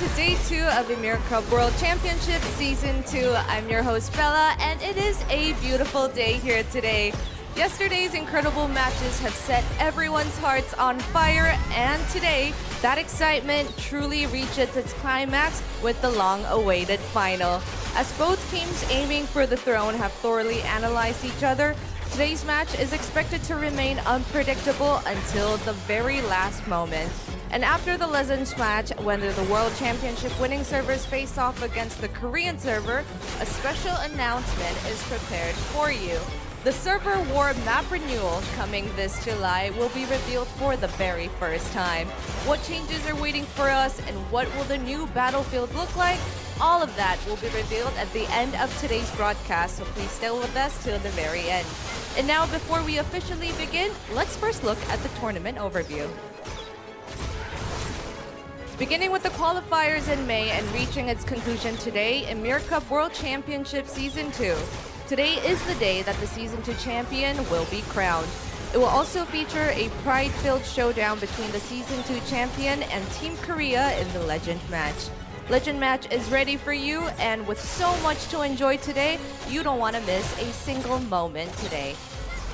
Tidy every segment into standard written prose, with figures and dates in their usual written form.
to Day 2 of Ymir Cup World Championship Season 2. I'm your host, Bella, and it is a beautiful day here today. Yesterday's incredible matches have set everyone's hearts on fire, and today, that excitement truly reaches its climax with the long-awaited final. As both teams aiming for the throne have thoroughly analyzed each other, today's match is expected to remain unpredictable until the very last moment. And after the Legends match, when the World Championship winning servers face off against the Korean server, a special announcement is prepared for you. The server war map renewal coming this July will be revealed for the very first time. What changes are waiting for us and what will the new battlefield look like? All of that will be revealed at the end of today's broadcast, so please stay with us till the very end. And now, before we officially begin, let's first look at the tournament overview. Beginning with the qualifiers in May and reaching its conclusion today, Ymir Cup World Championship Season 2. Today is the day that the Season 2 champion will be crowned. It will also feature a pride-filled showdown between the Season 2 champion and Team Korea in the Legend match. Legend match is ready for you, and with so much to enjoy today, you don't want to miss a single moment today.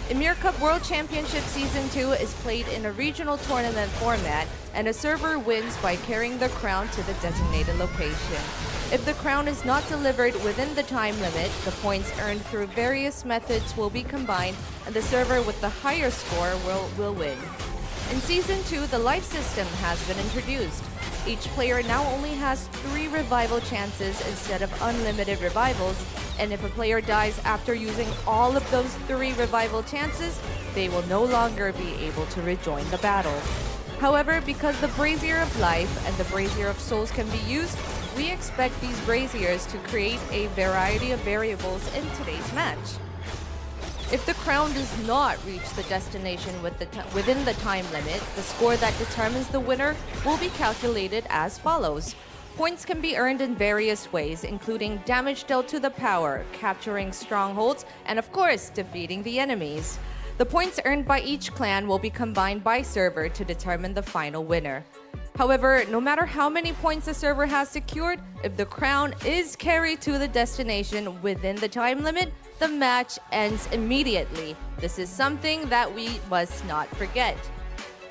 Ymir Cup World Championship Season 2 is played in a regional tournament format, and a server wins by carrying the crown to the designated location. If the crown is not delivered within the time limit, the points earned through various methods will be combined, and the server with the higher score will win. In Season 2, the life system has been introduced. Each player now only has 3 revival chances instead of unlimited revivals, and if a player dies after using all of those 3 revival chances, they will no longer be able to rejoin the battle. However, because the Brazier of Life and the Brazier of Souls can be used, we expect these Braziers to create a variety of variables in today's match. If the crown does not reach the destination within the time limit, the score that determines the winner will be calculated as follows. Points can be earned in various ways, including damage dealt to the power, capturing strongholds, and of course, defeating the enemies. The points earned by each clan will be combined by server to determine the final winner. However, no matter how many points the server has secured, if the crown is carried to the destination within the time limit, the match ends immediately. This is something that we must not forget.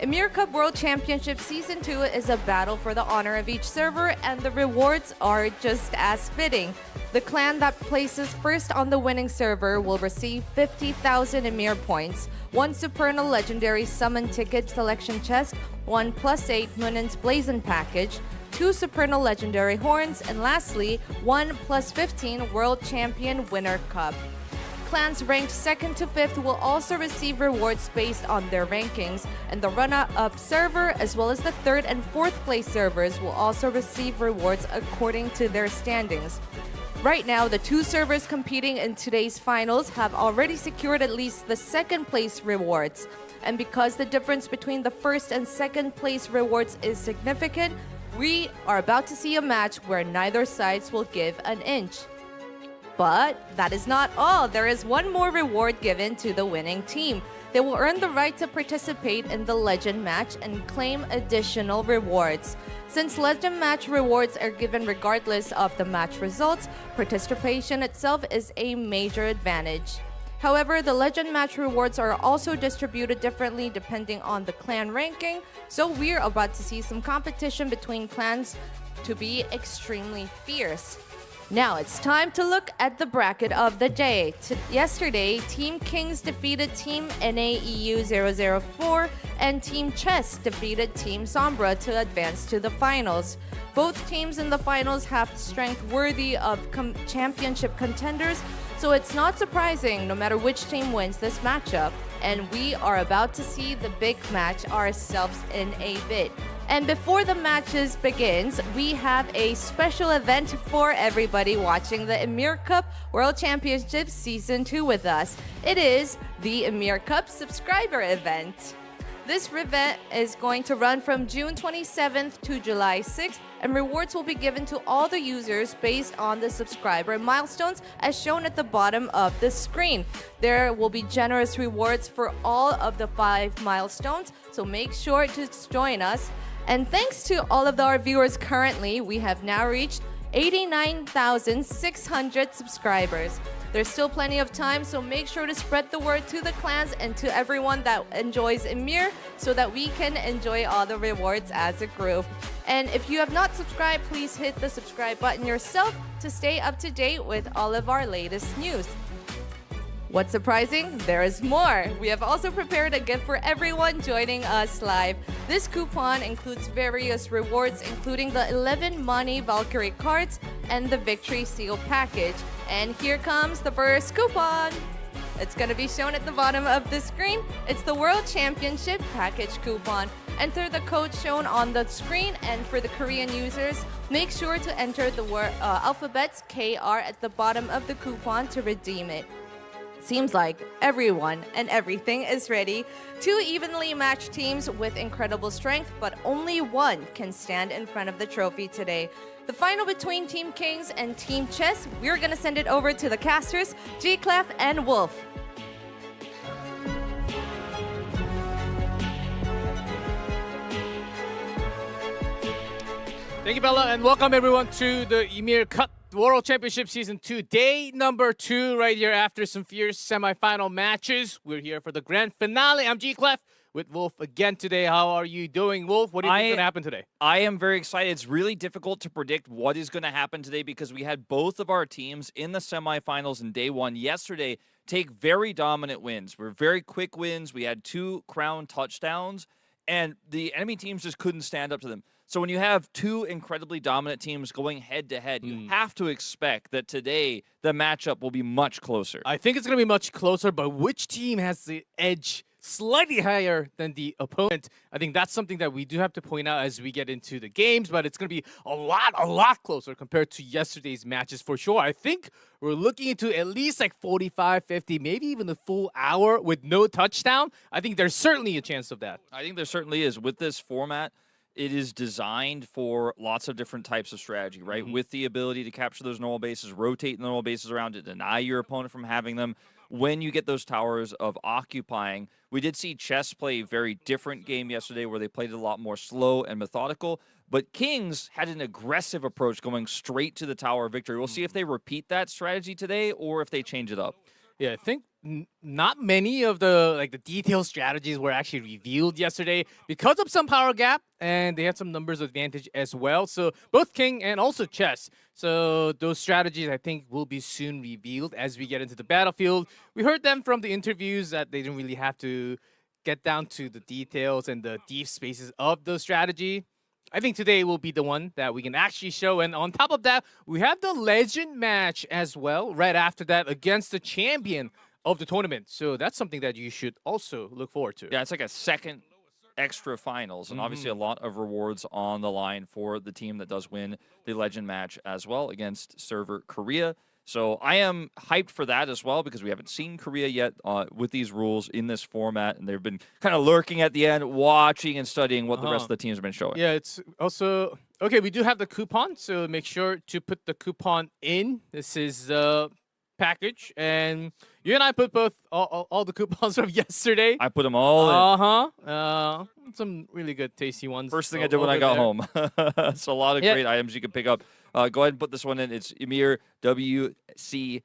Ymir Cup World Championship Season 2 is a battle for the honor of each server, and the rewards are just as fitting. The clan that places first on the winning server will receive 50,000 Ymir points, 1 Supernal Legendary Summon Ticket Selection Chest, 1 +8 Munin's Blazon Package, 2 Supernal Legendary Horns, and lastly, 1 +15 World Champion Winner Cup. Clans ranked 2nd to 5th will also receive rewards based on their rankings, and the runner-up server as well as the 3rd and 4th place servers will also receive rewards according to their standings. Right now, the 2 servers competing in today's finals have already secured at least the 2nd place rewards. And because the difference between the 1st and 2nd place rewards is significant, we are about to see a match where neither sides will give an inch. But that is not all. There is one more reward given to the winning team. They will earn the right to participate in the Legend match and claim additional rewards. Since Legend match rewards are given regardless of the match results, participation itself is a major advantage. However, the Legend match rewards are also distributed differently depending on the clan ranking, so we're about to see some competition between clans to be extremely fierce. Now it's time to look at the bracket of the day. Yesterday, Team Kings defeated Team NAEU 004 and Team Chess defeated Team Sombra to advance to the finals. Both teams in the finals have strength worthy of championship contenders, so it's not surprising no matter which team wins this matchup. And we are about to see the big match ourselves in a bit. And before the matches begins, we have a special event for everybody watching the Ymir Cup World Championship Season 2 with us. It is the Ymir Cup subscriber event. This event is going to run from June 27th to July 6th, and rewards will be given to all the users based on the subscriber milestones as shown at the bottom of the screen. There will be generous rewards for all of the 5 milestones, so make sure to join us. And thanks to all of our viewers currently, we have now reached 89,600 subscribers. There's still plenty of time, so make sure to spread the word to the clans and to everyone that enjoys Ymir so that we can enjoy all the rewards as a group. And if you have not subscribed, please hit the subscribe button yourself to stay up to date with all of our latest news. What's surprising? There is more. We have also prepared a gift for everyone joining us live. This coupon includes various rewards, including the 11 Money Valkyrie cards and the Victory Seal package. And here comes the first coupon. It's going to be shown at the bottom of the screen. It's the World Championship package coupon. Enter the code shown on the screen, and for the Korean users, make sure to enter the alphabets KR at the bottom of the coupon to redeem it. Seems like everyone and everything is ready. 2 evenly matched teams with incredible strength, but only one can stand in front of the trophy today. The final between Team Kings and Team Chess, we're gonna send it over to the casters, G-Clef and Wolf. Thank you, Bella, and welcome everyone to the Ymir Cup World Championship Season 2, day number 2, right here after some fierce semi-final matches. We're here for the grand finale. I'm G-Clef with Wolf again today. How are you doing, Wolf? What do you think is going to happen today? I am very excited. It's really difficult to predict what is going to happen today because we had both of our teams in the semifinals in day 1 yesterday take very dominant wins. Were very quick wins. We had 2 crown touchdowns, and the enemy teams just couldn't stand up to them. So when you have 2 incredibly dominant teams going head-to-head, you have to expect that today the matchup will be much closer. I think it's going to be much closer, but which team has the edge slightly higher than the opponent? I think that's something that we do have to point out as we get into the games, but it's going to be a lot closer compared to yesterday's matches for sure. I think we're looking into at least like 45, 50, maybe even a full hour with no touchdown. I think there's certainly a chance of that. I think there certainly is. With this format, it is designed for lots of different types of strategy, right? With the ability to capture those normal bases, rotate the normal bases around to deny your opponent from having them. When you get those towers of occupying, we did see Chess play a very different game yesterday where they played it a lot more slow and methodical. But Kings had an aggressive approach going straight to the Tower of Victory. We'll see if they repeat that strategy today or if they change it up. Yeah, I think not many of the detailed strategies were actually revealed yesterday because of some power gap, and they had some numbers advantage as well. So both King and also Chess. So those strategies, I think, will be soon revealed as we get into the battlefield. We heard them from the interviews that they didn't really have to get down to the details and the deep spaces of the strategy. I think today will be the one that we can actually show. And on top of that, we have the legend match as well right after that against the champion of the tournament. So that's something that you should also look forward to. Yeah, it's like a second extra finals, and obviously a lot of rewards on the line for the team that does win the legend match as well against server Korea. So I am hyped for that as well because we haven't seen Korea yet with these rules in this format, and they've been kind of lurking at the end, watching and studying what the rest of the teams have been showing. Yeah, it's also... Okay, we do have the coupon, so make sure to put the coupon in. This is the package, and you and I put both all the coupons from yesterday. I put them all in. Some really good, tasty ones. First thing I did when I got home. It's a lot of great items you can pick up. Go ahead and put this one in. It's Ymir WCS2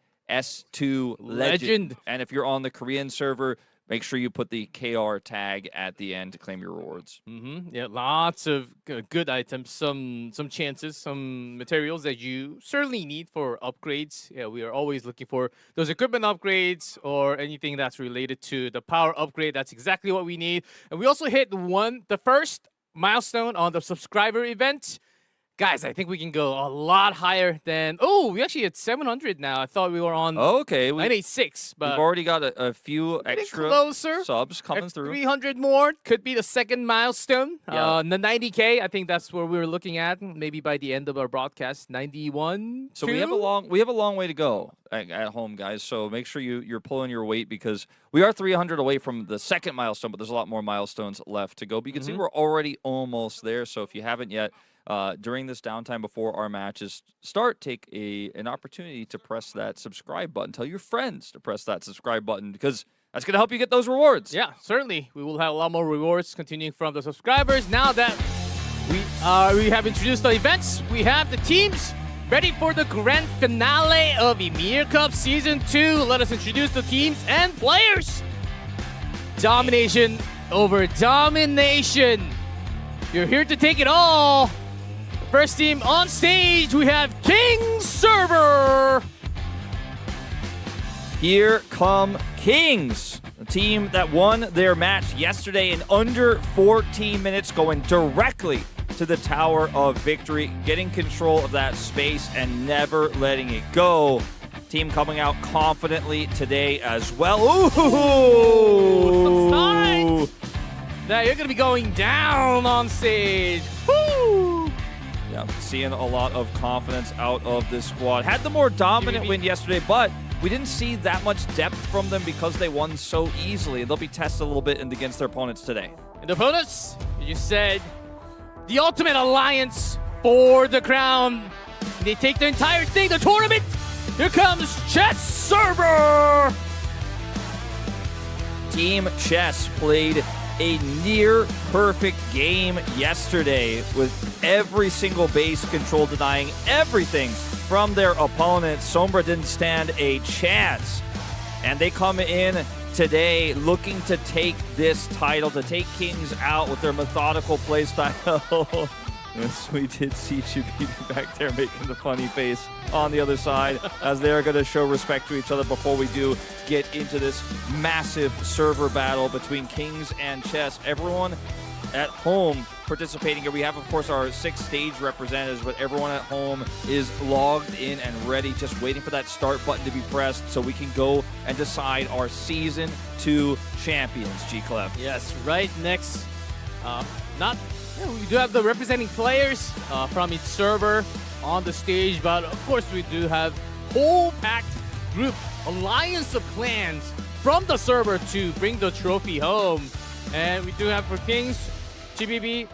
Legend. And if you're on the Korean server, make sure you put the KR tag at the end to claim your rewards. Yeah, lots of good items, some chances, some materials that you certainly need for upgrades. Yeah, we are always looking for those equipment upgrades or anything that's related to the power upgrade. That's exactly what we need. And we also hit the first milestone on the subscriber event. Guys, I think we can go a lot higher than... Oh, we actually hit 700 now. I thought we were on 986, but... We've already got a few extra subs coming through. 300 more could be the second milestone. The 90K, I think that's where we were looking at. Maybe by the end of our broadcast, 91. So we have a long way to go at home, guys. So make sure you're pulling your weight because we are 300 away from the second milestone, but there's a lot more milestones left to go. But you can see we're already almost there. So if you haven't yet... during this downtime before our matches start, take an opportunity to press that subscribe button. Tell your friends to press that subscribe button because that's going to help you get those rewards. Yeah, certainly. We will have a lot more rewards continuing from the subscribers. Now that We have introduced the events. We have the teams ready for the grand finale of Ymir Cup Season 2. Let us introduce the teams and players. Domination over domination. You're here to take it all. First team on stage, we have King Server. Here come Kings, the team that won their match yesterday in under 14 minutes, going directly to the Tower of Victory, getting control of that space and never letting it go. Team coming out confidently today as well. Some signs that you're going to be going down on stage. Woo! Yeah, seeing a lot of confidence out of this squad. Had the more dominant win yesterday, but we didn't see that much depth from them because they won so easily. They'll be tested a little bit against their opponents today. And the opponents, you said, the ultimate alliance for the crown. They take the entire thing, the tournament. Here comes Chess Server. Team Chess played a near perfect game yesterday with every single base control denying everything from their opponent. Sombra didn't stand a chance. And they come in today looking to take this title, to take Kings out with their methodical play style. Yes, we did see Chibiti back there making the funny face on the other side as they are going to show respect to each other before we do get into this massive server battle between Kings and Chess. Everyone at home participating here. We have, of course, our 6 stage representatives, but everyone at home is logged in and ready, just waiting for that start button to be pressed so we can go and decide our Season 2 champions, G-Clef. Yes, right next. We do have the representing players from each server on the stage, but of course we do have whole packed group, alliance of clans from the server to bring the trophy home. And we do have for Kings, GBB,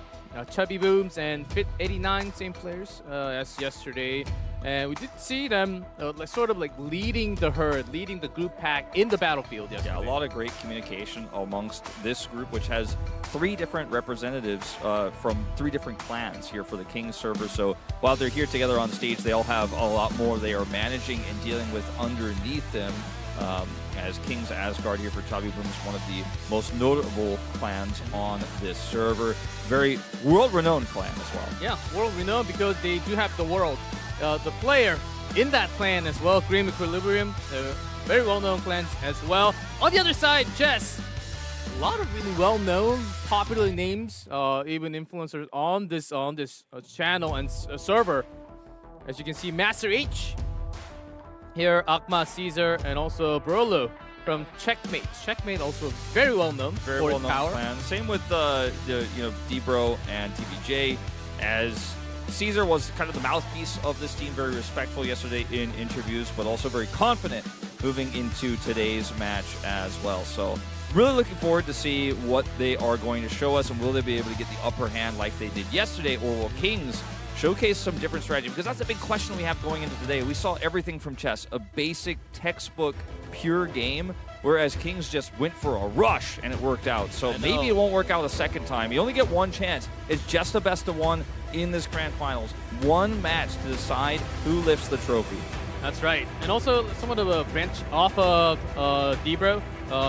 Chubby Booms, and Fit89, same players as yesterday. And we did see them sort of like leading the herd, leading the group pack in the battlefield yesterday. Yeah, a lot of great communication amongst this group, which has 3 different representatives from 3 different clans here for the Kings server. So while they're here together on stage, they all have a lot more they are managing and dealing with underneath them. As Kings Asgard here for Chubby Booms, one of the most notable clans on this server. Very world-renowned clan as well. Yeah, world-renowned because they do have the world. The player in that clan as well, Grim Equilibrium, very well-known clans as well. On the other side, Chess, a lot of really well-known, popular names, even influencers on this channel and server. As you can see, Master H here, Akma, Caesar, and also Brolo from Checkmate. Checkmate also very well-known, Very well-known clan. Same with D-Bro and TBJ, as Caesar was kind of the mouthpiece of this team, very respectful yesterday in interviews, but also very confident moving into today's match as well. So really looking forward to see what they are going to show us, and will they be able to get the upper hand like they did yesterday, or will Kings showcase some different strategy? Because that's a big question we have going into today. We saw everything from Chess, a basic textbook pure game, whereas Kings just went for a rush and it worked out. So maybe it won't work out a second time. You only get one chance. It's just a best of one in this grand finals. One match to decide who lifts the trophy. That's right. And also somewhat of a branch off of D-Bro,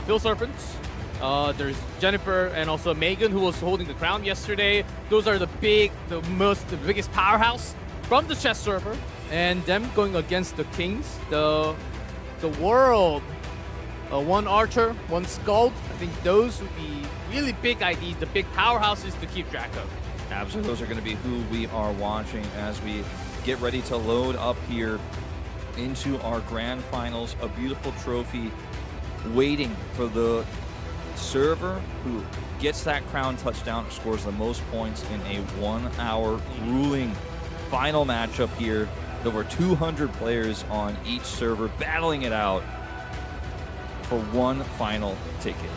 Phil Serpents. There's Jennifer and also Megan, who was holding the crown yesterday. Those are the biggest powerhouse from the Chess server, and them going against the Kings, the world. One Archer, one Skald. I think those would be really big IDs, the big powerhouses to keep track of. Absolutely, those are going to be who we are watching as we get ready to load up here into our grand finals. A beautiful trophy waiting for the server who gets that crown touchdown, scores the most points in a 1-hour grueling final matchup here. Over 200 players on each server battling it out for one final ticket.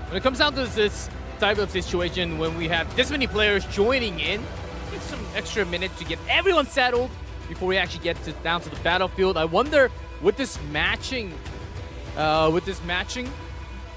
When it comes down to this type of situation, when we have this many players joining in, it's some extra minute to get everyone settled before we actually get down to the battlefield. I wonder, with this matching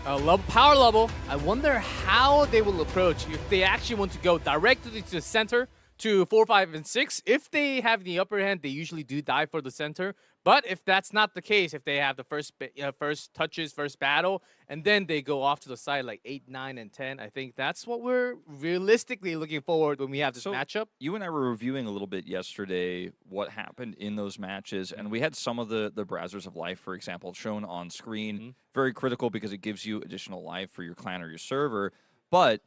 Power level. I wonder how they will approach if they actually want to go directly to the center to 4, 5, and 6. If they have the upper hand, they usually do dive for the center. But if that's not the case, if they have the first touches, first battle, and then they go off to the side like 8, 9, and 10, I think that's what we're realistically looking forward when we have this matchup. You and I were reviewing a little bit yesterday what happened in those matches, and we had some of the Brazzers of Life, for example, shown on screen. Very critical because it gives you additional life for your clan or your server. But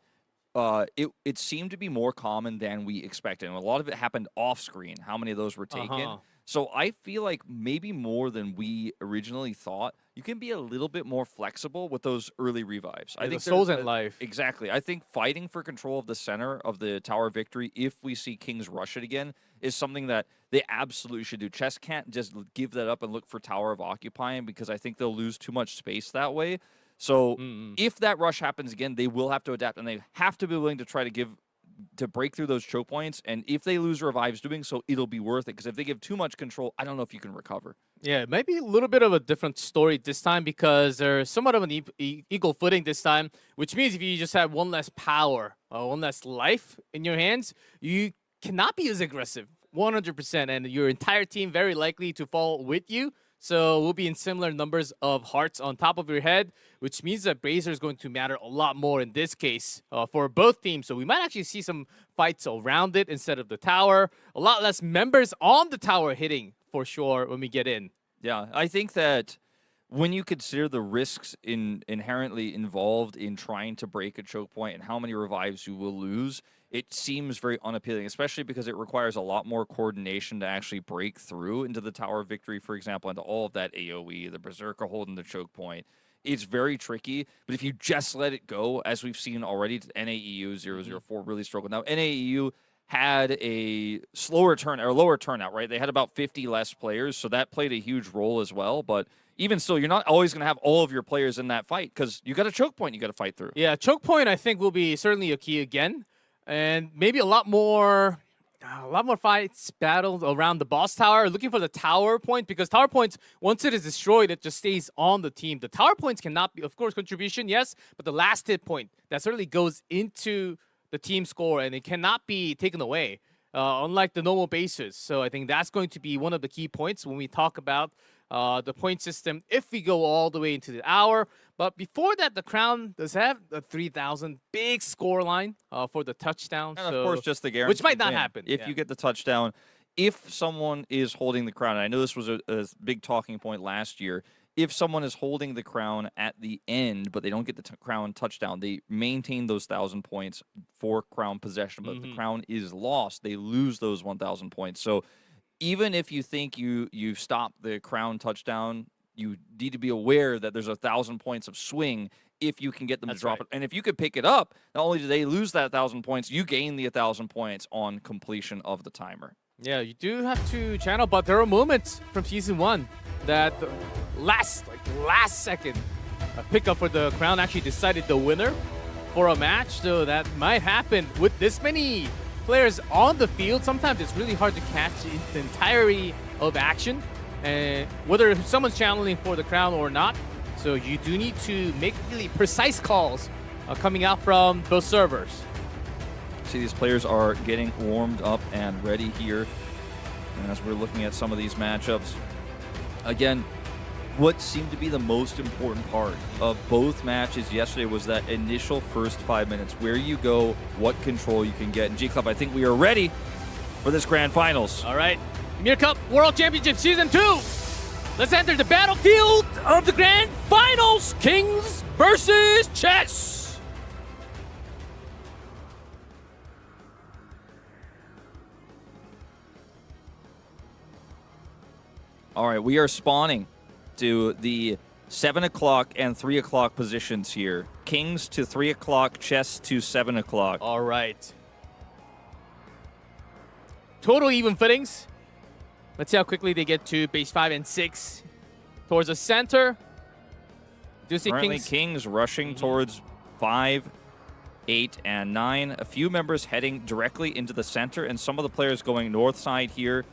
it seemed to be more common than we expected. And a lot of it happened off screen, how many of those were taken. So I feel like maybe more than we originally thought, you can be a little bit more flexible with those early revives. Yeah, I think the souls and life. Exactly. I think fighting for control of the center of the Tower of Victory, if we see Kings rush it again, is something that they absolutely should do. Chess can't just give that up and look for Tower of Occupying because I think they'll lose too much space that way. So if that rush happens again, they will have to adapt, and they have to be willing to try to break through those choke points. And if they lose revives doing so, it'll be worth it. Because if they give too much control, I don't know if you can recover. Yeah, maybe a little bit of a different story this time because they're somewhat of an equal footing this time, which means if you just have one less power, one less life in your hands, you cannot be as aggressive 100%, and your entire team very likely to fall with you. So we'll be in similar numbers of hearts on top of your head, which means that Brazier is going to matter a lot more in this case for both teams. So we might actually see some fights around it instead of the tower. A lot less members on the tower hitting for sure when we get in. Yeah, I think that when you consider the risks inherently involved in trying to break a choke point and how many revives you will lose, it seems very unappealing, especially because it requires a lot more coordination to actually break through into the Tower of Victory, for example, into all of that AoE, the Berserker holding the choke point. It's very tricky, but if you just let it go, as we've seen already, NAEU 004 really struggled. Now, NAEU had a lower turnout, right? They had about 50 less players, so that played a huge role as well, but even still, you're not always going to have all of your players in that fight because you got a choke point you got to fight through. Yeah, choke point I think will be certainly a key again. And maybe a lot more fights, battles around the boss tower, looking for the tower point, because tower points, once it is destroyed, it just stays on the team. The tower points cannot be, of course, contribution, yes, but the last hit point, that certainly goes into the team score, and it cannot be taken away, unlike the normal bases. So I think that's going to be one of the key points when we talk about the point system if we go all the way into the hour. But before that, the Crown does have the 3,000 big score line for the touchdown. And of course, just the guarantee. Which might not happen. If you get the touchdown, if someone is holding the crown, and I know this was a big talking point last year, if someone is holding the crown at the end, but they don't get the crown touchdown, they maintain those 1,000 points for crown possession. But if the crown is lost, they lose those 1,000 points. So even if you think you stop the crown touchdown, you need to be aware that there's 1,000 points of swing if you can get them to drop it. And if you could pick it up, not only do they lose that 1,000 points, you gain the 1,000 points on completion of the timer. Yeah, you do have to channel, but there are moments from Season 1 that last second pickup for the crown actually decided the winner for a match. So that might happen with this many players on the field. Sometimes it's really hard to catch the entirety of action, and whether someone's channeling for the crown or not. So you do need to make really precise calls coming out from both servers. See, these players are getting warmed up and ready here. And as we're looking at some of these matchups, again, what seemed to be the most important part of both matches yesterday was that initial first 5 minutes, where you go, what control you can get. And G-Club, I think we are ready for this grand finals. All right, Ymir Cup World Championship Season 2. Let's enter the battlefield of the grand finals. Kings versus Chess. All right, we are spawning to the 7 o'clock and 3 o'clock positions here. Kings to 3 o'clock, Chess to 7 o'clock. All right. Total even footings. Let's see how quickly they get to base 5 and 6. Towards the center. Do you see Currently, Kings rushing towards 5, 8, and 9. A few members heading directly into the center, and some of the players going north side here.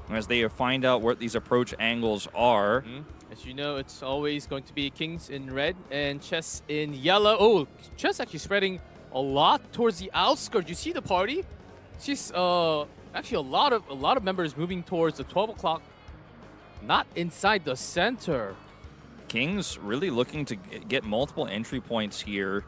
as they find out what these approach angles are. As you know, it's always going to be Kings in red and Chess in yellow. Oh, Chess actually spreading a lot towards the outskirts. You see the party? She's actually a lot of members moving towards the 12 o'clock, not inside the center. Kings really looking to get multiple entry points here.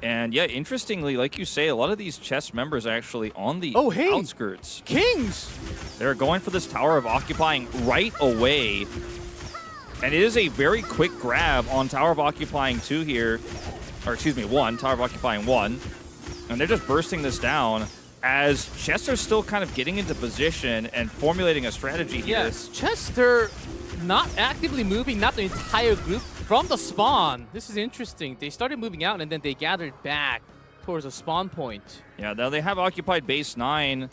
And yeah, interestingly, like you say, a lot of these Chess members are actually on the outskirts. Kings! They're going for this Tower of Occupying right away. And it is a very quick grab on Tower of Occupying 2 here. Or excuse me, 1. Tower of Occupying 1. And they're just bursting this down as Chester's still kind of getting into position and formulating a strategy here. Yes, Chester not actively moving, not the entire group, from the spawn. This is interesting. They started moving out and then they gathered back towards a spawn point. Yeah, now they have occupied base 9,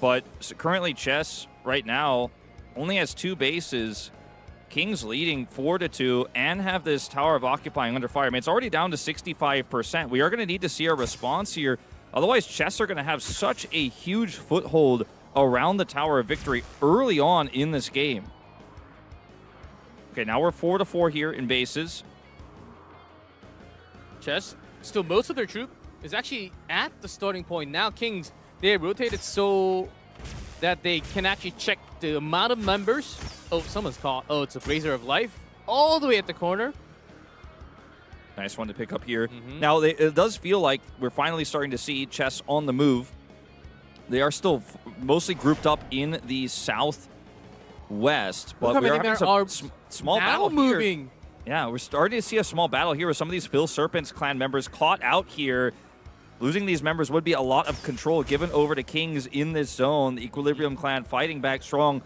but currently Chess right now only has 2 bases. Kings leading 4-2 and have this Tower of Occupying under fire. I mean, it's already down to 65%. We are going to need to see a response here. Otherwise, Chess are going to have such a huge foothold around the Tower of Victory early on in this game. Okay, now we're 4-4 here in bases. Chess, still most of their troop is actually at the starting point. Now Kings, they have rotated so that they can actually check the amount of members. Oh, someone's caught. Oh, it's a Brazier of Life all the way at the corner. Nice one to pick up here. Now, it does feel like we're finally starting to see Chess on the move. They are still mostly grouped up in the southwest, but we're having some small battle moving here. Yeah, we're starting to see a small battle here with some of these Phil Serpent's clan members caught out here. Losing these members would be a lot of control given over to Kings in this zone. The Equilibrium clan fighting back strong.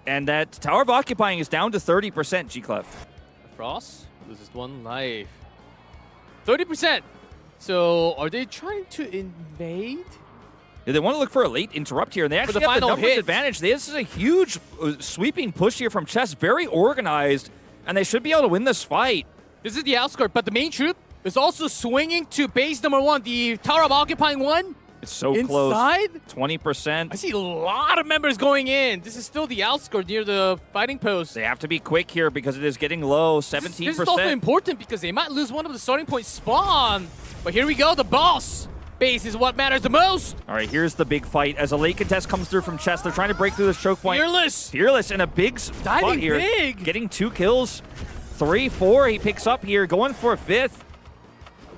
And that Tower of Occupying is down to 30%, G-Clef. Frost loses 1 life. 30%. So are they trying to invade? Yeah, they want to look for a late interrupt here, and they actually have the numbers advantage. This is a huge sweeping push here from Chess, very organized, and they should be able to win this fight. This is the outskirt, but the main troop is also swinging to base number 1, the Tower of Occupying 1. It's so inside? Close. 20%. I see a lot of members going in. This is still the outskirt near the fighting post. They have to be quick here because it is getting low, 17%. This is also important because they might lose one of the starting point spawn. But here we go, the boss base is what matters the most. All right, here's the big fight as a late contest comes through from Chess. They're trying to break through this choke point. Fearless in a big spot here. Big. Getting 2 kills. 3-4 he picks up here, going for a 5th.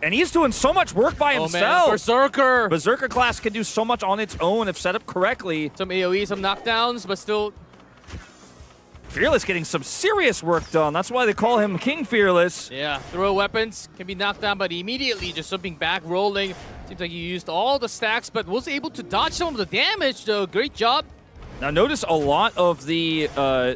And he's doing so much work by himself. Man, Berserker. Berserker class can do so much on its own if set up correctly. Some AoE, some knockdowns, but still. Fearless getting some serious work done. That's why they call him King Fearless. Yeah, throw weapons, can be knocked down, but immediately just jumping back, rolling. Seems like he used all the stacks, but was able to dodge some of the damage, though. Great job. Now notice a lot of the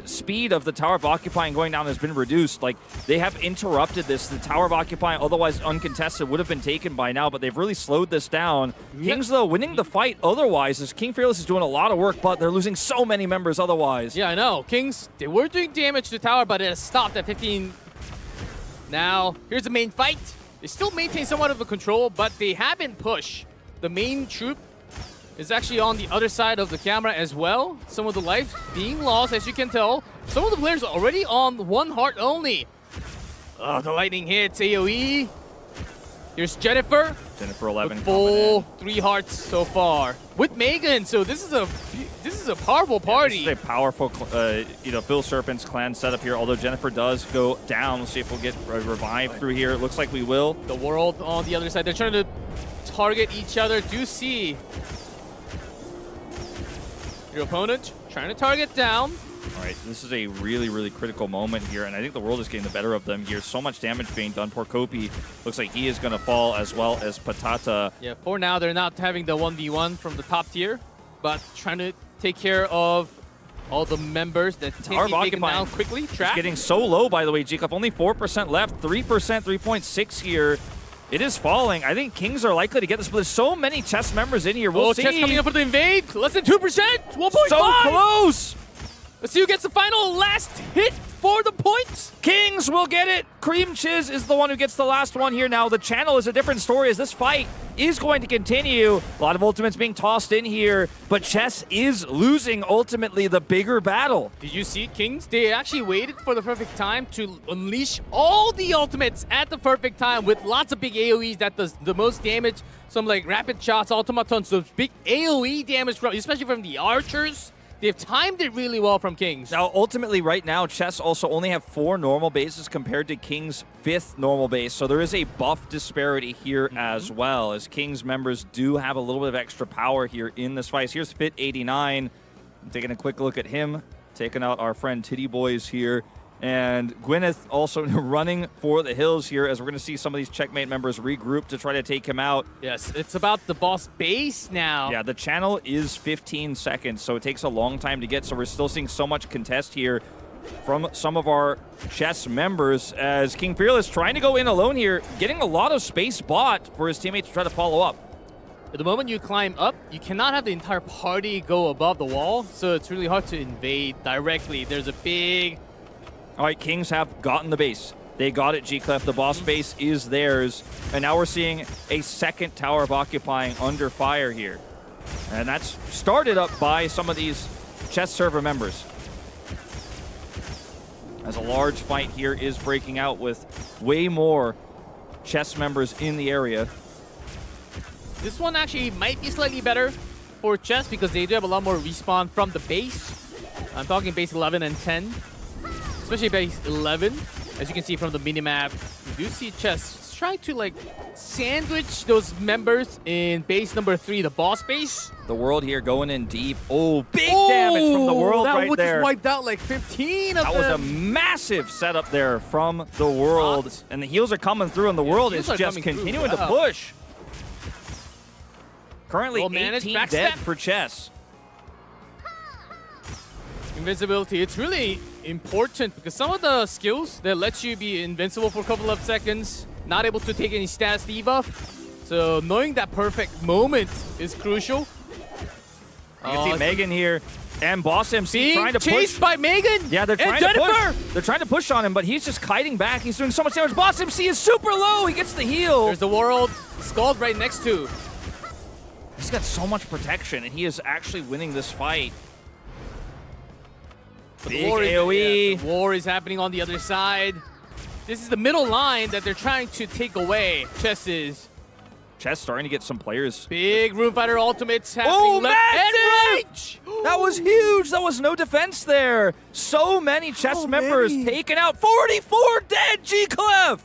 speed of the Tower of Occupying going down has been reduced. Like, they have interrupted this. The Tower of Occupying, otherwise uncontested, would have been taken by now, but they've really slowed this down. Kings, though, winning the fight otherwise, as King Fearless is doing a lot of work, but they're losing so many members otherwise. Yeah, I know. Kings, they were doing damage to the tower, but it has stopped at 15. Now, here's the main fight. They still maintain somewhat of a control, but they haven't pushed. The main troop is actually on the other side of the camera as well. Some of the lives being lost, as you can tell. Some of the players are already on 1 heart only. Oh, the lightning hits, AoE. Here's Jennifer. Jennifer 11 full 3 hearts so far with Megan. So this is a powerful party. This is a powerful, Phil Serpent's clan setup here. Although Jennifer does go down, we'll see if we'll get revived through here. It looks like we will. The world on the other side. They're trying to target each other. Do see your opponent trying to target down. All right, this is a really, really critical moment here, and I think the world is getting the better of them here. So much damage being done. Poor Kopi looks like he is going to fall, as well as Patata. Yeah, for now, they're not having the 1v1 from the top tier, but trying to take care of all the members that can't be taken down quickly. It's getting so low, by the way, G-Cup. Only 4% left, 3%, 3.6 here. It is falling. I think Kings are likely to get this, but there's so many Chess members in here. We'll see. Chess coming up for the invade. Less than 2%. 1.5. So close. Let's see who gets the final last hit for the points. Kings will get it. Cream Chiz is the one who gets the last one here. Now, the channel is a different story as this fight is going to continue. A lot of ultimates being tossed in here, but Chess is losing ultimately the bigger battle. Did you see Kings? They actually waited for the perfect time to unleash all the ultimates at the perfect time with lots of big AoEs that does the most damage. Some like rapid shots, automatons, so big AoE damage, from, especially from the archers. They've timed it really well from Kings. Now, ultimately, right now, Chess also only have 4 normal bases compared to King's 5th normal base. So there is a buff disparity here as well, as King's members do have a little bit of extra power here in this fight. Here's Fit89. I'm taking a quick look at him, taking out our friend Titty Boys here. And Gwyneth also running for the hills here, as we're going to see some of these Checkmate members regroup to try to take him out. Yes, it's about the boss base now. Yeah, the channel is 15 seconds, so it takes a long time to get. So we're still seeing so much contest here from some of our Chess members, as King Fearless trying to go in alone here, getting a lot of space bought for his teammates to try to follow up. The moment you climb up, you cannot have the entire party go above the wall, so it's really hard to invade directly. There's a big... All right, Kings have gotten the base. They got it, G-Clef. The boss base is theirs. And now we're seeing a second tower of occupying under fire here. And that's started up by some of these Chess server members. As a large fight here is breaking out with way more Chess members in the area. This one actually might be slightly better for Chess because they do have a lot more respawn from the base. I'm talking base 11 and 10. Especially base 11, as you can see from the minimap, you do see Chess trying to like sandwich those members in base number 3, the boss base. The World here going in deep. Oh, big damage from the World right there. That just wiped out like 15 of them. That was a massive setup there from the World. And the heals are coming through, and the World is just continuing to push. Currently 18 dead for Chess. Invincibility, it's really important because some of the skills that let you be invincible for a couple of seconds, not able to take any status debuff. So knowing that perfect moment is crucial. You can see Megan here and Boss MC trying to push. Chased by Megan. Yeah, they're trying to push. They're trying to push on him, but he's just kiting back. He's doing so much damage. Boss MC is super low. He gets the heal. There's the World Scald right next to. He's got so much protection, and he is actually winning this fight. Big AoE. The war is happening on the other side. This is the middle line that they're trying to take away. Chess starting to get some players. Big Room Fighter ultimates happening left and right. That was huge. That was no defense there. So many Chess members taken out. 44 dead, G-Clef.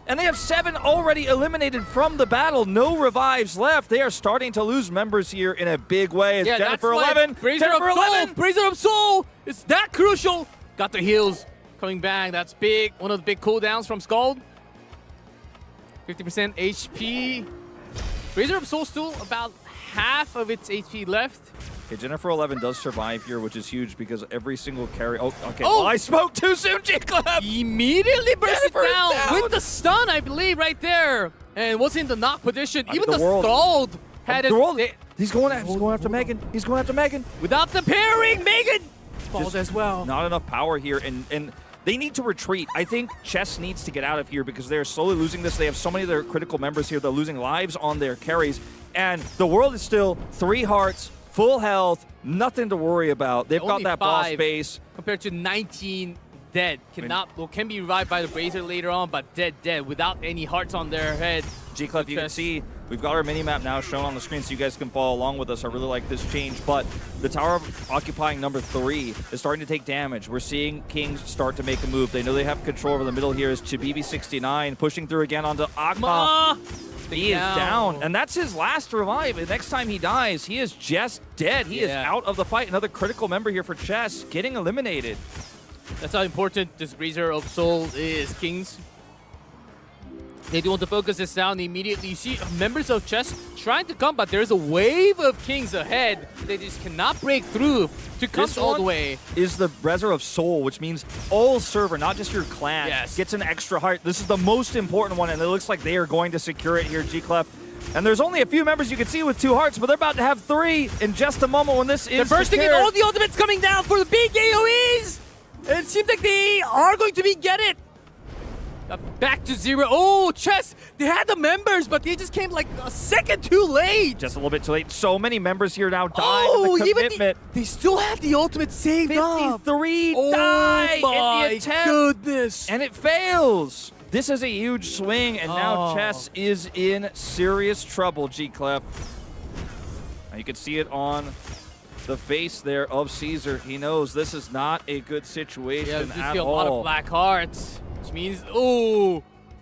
And they have 7 already eliminated from the battle. No revives left. They are starting to lose members here in a big way. It's Jennifer 11. Jennifer 11. Brazier of Soul. It's that crucial. Got the heals coming back. That's big. One of the big cooldowns from Scald. 50% HP. Brazier of Soul still about half of its HP left. Okay, Jennifer 11 does survive here, which is huge because every single carry... Oh, okay. Oh, well, I spoke too soon, G-Clef! Immediately burst it down with the stun, I believe, right there. And was in the knock position. Even the Scald had it. He's going after Megan. He's going after Megan. Without the pairing, Megan falls as well. Not enough power here, and they need to retreat. I think Chess needs to get out of here because they're slowly losing this. They have so many of their critical members here. They're losing lives on their carries. And the World is still 3 hearts, full health, nothing to worry about. They've got that boss base. Compared to 19 dead. Can be revived by the Brazier later on, but dead, without any hearts on their head. G-Clef, you can see we've got our mini-map now shown on the screen so you guys can follow along with us. I really like this change, but the tower occupying number 3 is starting to take damage. We're seeing Kings start to make a move. They know they have control over the middle here as Chibibi69 pushing through again onto Akma. He is down, and that's his last revive. The next time he dies, he is just dead. He is out of the fight. Another critical member here for Chess getting eliminated. That's how important this Brazier of Soul is, Kings. They do want to focus this down immediately. You see members of Chess trying to come, but there's a wave of Kings ahead. They just cannot break through to come all the way. Is the Brazier of Soul, which means all server, not just your clan, gets an extra heart. This is the most important one, and it looks like they are going to secure it here, G-Clef. And there's only a few members you can see with 2 hearts, but they're about to have 3 in just a moment when this is They're bursting in. All the ultimates coming down for the big AoEs. It seems like they are going to get it. Back to 0. Oh, Chess, they had the members, but they just came like a second too late. Just a little bit too late. So many members here now dying Oh, in the even commitment. they still had the ultimate saved up. 53 Oh die my in the attempt. goodness. And it fails. This is a huge swing, and now Oh. Chess is in serious trouble, G-Clef. Now you can see it on the face there of Caesar. He knows this is not a good Yeah, situation just at feel a lot of all. black hearts, which means,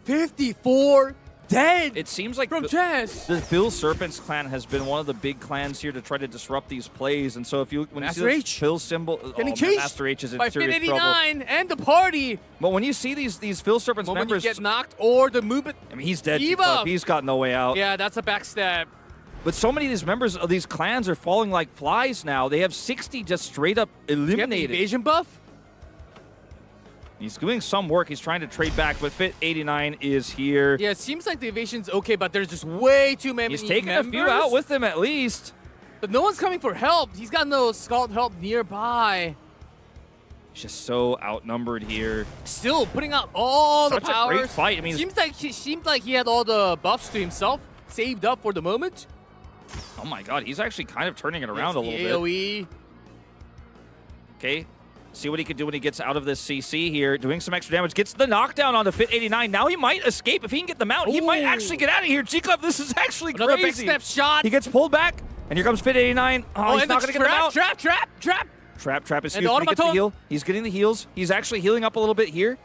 54 dead It seems like from Chess. the Phil Serpents clan has been one of the big clans here to try to disrupt these plays, and so if you when Master you see H this Phil symbol, getting man, chased Master H is in by serious Fit trouble. 89 and the party. But when you see these Phil Serpents Moment members, you get knocked or the movement. I mean, he's dead. Give G-Clef. up. He's got no way out. Yeah, that's a backstab. But so many of these members of these clans are falling like flies now. They have 60 just straight up You have the eliminated. evasion buff? He's doing some work. He's trying to trade back, but Fit 89 is here. Yeah, it seems like the evasion's okay, but there's just way too many He's taking members. a few out with him at least. But no one's coming for help. He's got no Scald help nearby. He's just so outnumbered here. Still putting out all Such the a powers. great fight. I mean, seemed like he had all the buffs to himself saved up for the moment. oh my god, he's actually kind of turning it around a It's little the bit. AoE. Okay. See what he can do when he gets out of this CC here. Doing some extra damage. Gets the knockdown onto Fit 89. Now he might escape. If he can get the mount, he might Ooh. actually get out of here. G-Clef, this is actually Another big crazy. step shot. He gets pulled back, and here comes Fit 89. Oh, he's and not the going to get the mount. trap. Trap is And huge. the He gets the automaton. heal. He's getting the heals. He's actually healing up a little bit here.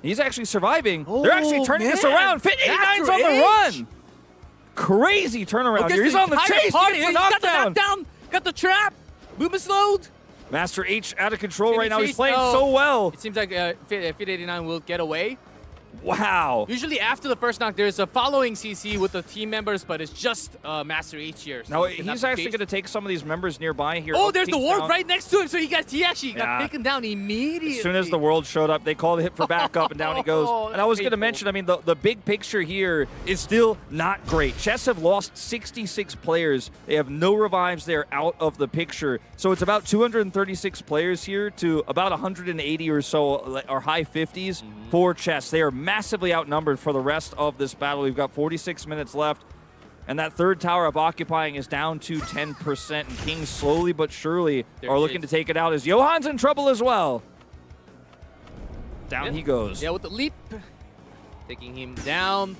He's actually surviving. They're actually Oh, turning this man. around. Fit 89's on the Master run. Crazy turnaround here. He's on the chase. He gets the Got the knockdown. knockdown. Got the trap. Movement slowed. Master H out of control Getting right now. He's chased. playing Oh. so well. It seems like Fit 89 will get away. Wow. Usually after the first knock, there's a following CC with the team members, but it's just Master H here. So Now he cannot he's be actually chased. going to take some of these members nearby here. Oh, up there's the Kingstown. ward right next to him, so he actually got Yeah. taken down immediately. As soon as the world showed up, they called hit for backup, and down he goes. Oh, And I was going to painful. mention, I mean, the big picture here is still not great. Chess have lost 66 players. They have no revives. They're out of the picture. So it's about 236 players here to about 180 or so, or high 50s for Chess. They are massively outnumbered for the rest of this battle. We've got 46 minutes left. And that third tower of occupying is down to 10%. And Kings slowly but surely There are it looking is. to take it out as Johan's in trouble as well. Down Yeah. he goes. Yeah, with the leap, taking him down.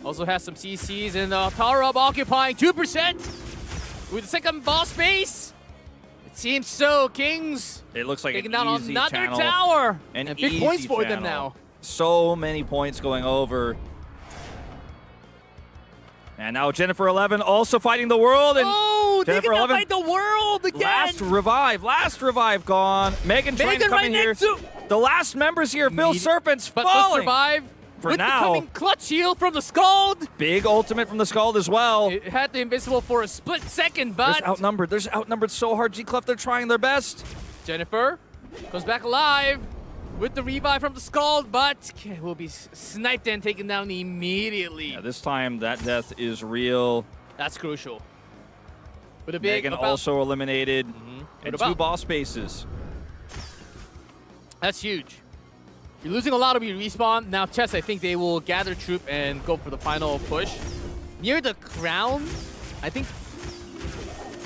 Also has some CCs and Tower Up occupying 2% with the second boss base. It seems so. Kings It looks like taking an down easy another channel. tower. An And big easy points for them channel. now. So many points going over. And now Jennifer 11 also fighting the world. And Oh, they Jennifer can 11 fight the world again. last revive gone. Megan trying to Megan come right in here. next to. The last members here, Phil Immediate- Serpents But let's falling. survive. For with now. the coming clutch heal from the Scald. Big ultimate from the Scald as well. It had the invincible for a split second, They're but outnumbered. They're outnumbered so hard. G-Clef, they're trying their best. Jennifer goes back alive with the revive from the Scald, but will be sniped and taken down immediately. Yeah, this time that death is real. That's crucial. With a big Megan also eliminated. What And about? 2 boss bases. That's huge. You're losing a lot of your respawn. Now, Chess, I think they will gather troop and go for the final push. Near the crown, I think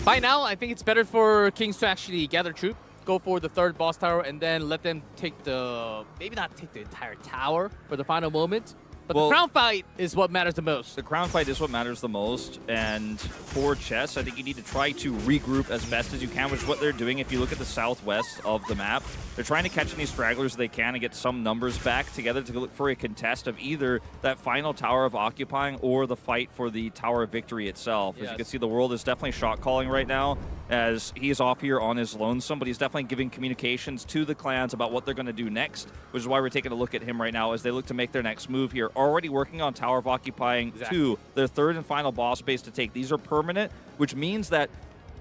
by now, I think it's better for Kings to actually gather troop, go for the third boss tower, and then let them take maybe not take the entire tower for the final moment. But Well, the crown fight is what matters the most. The crown fight is what matters the most, and for Chess, I think you need to try to regroup as best as you can, which is what they're doing. If you look at the southwest of the map, they're trying to catch any stragglers they can and get some numbers back together to look for a contest of either that final tower of occupying or the fight for the Tower of Victory itself. As you Yes. can see, the world is definitely shot calling right now as he's off here on his lonesome, but he's definitely giving communications to the clans about what they're going to do next, which is why we're taking a look at him right now as they look to make their next move here. Already working on Tower of Occupying Exactly. 2, their third and final boss base to take. These are permanent, which means that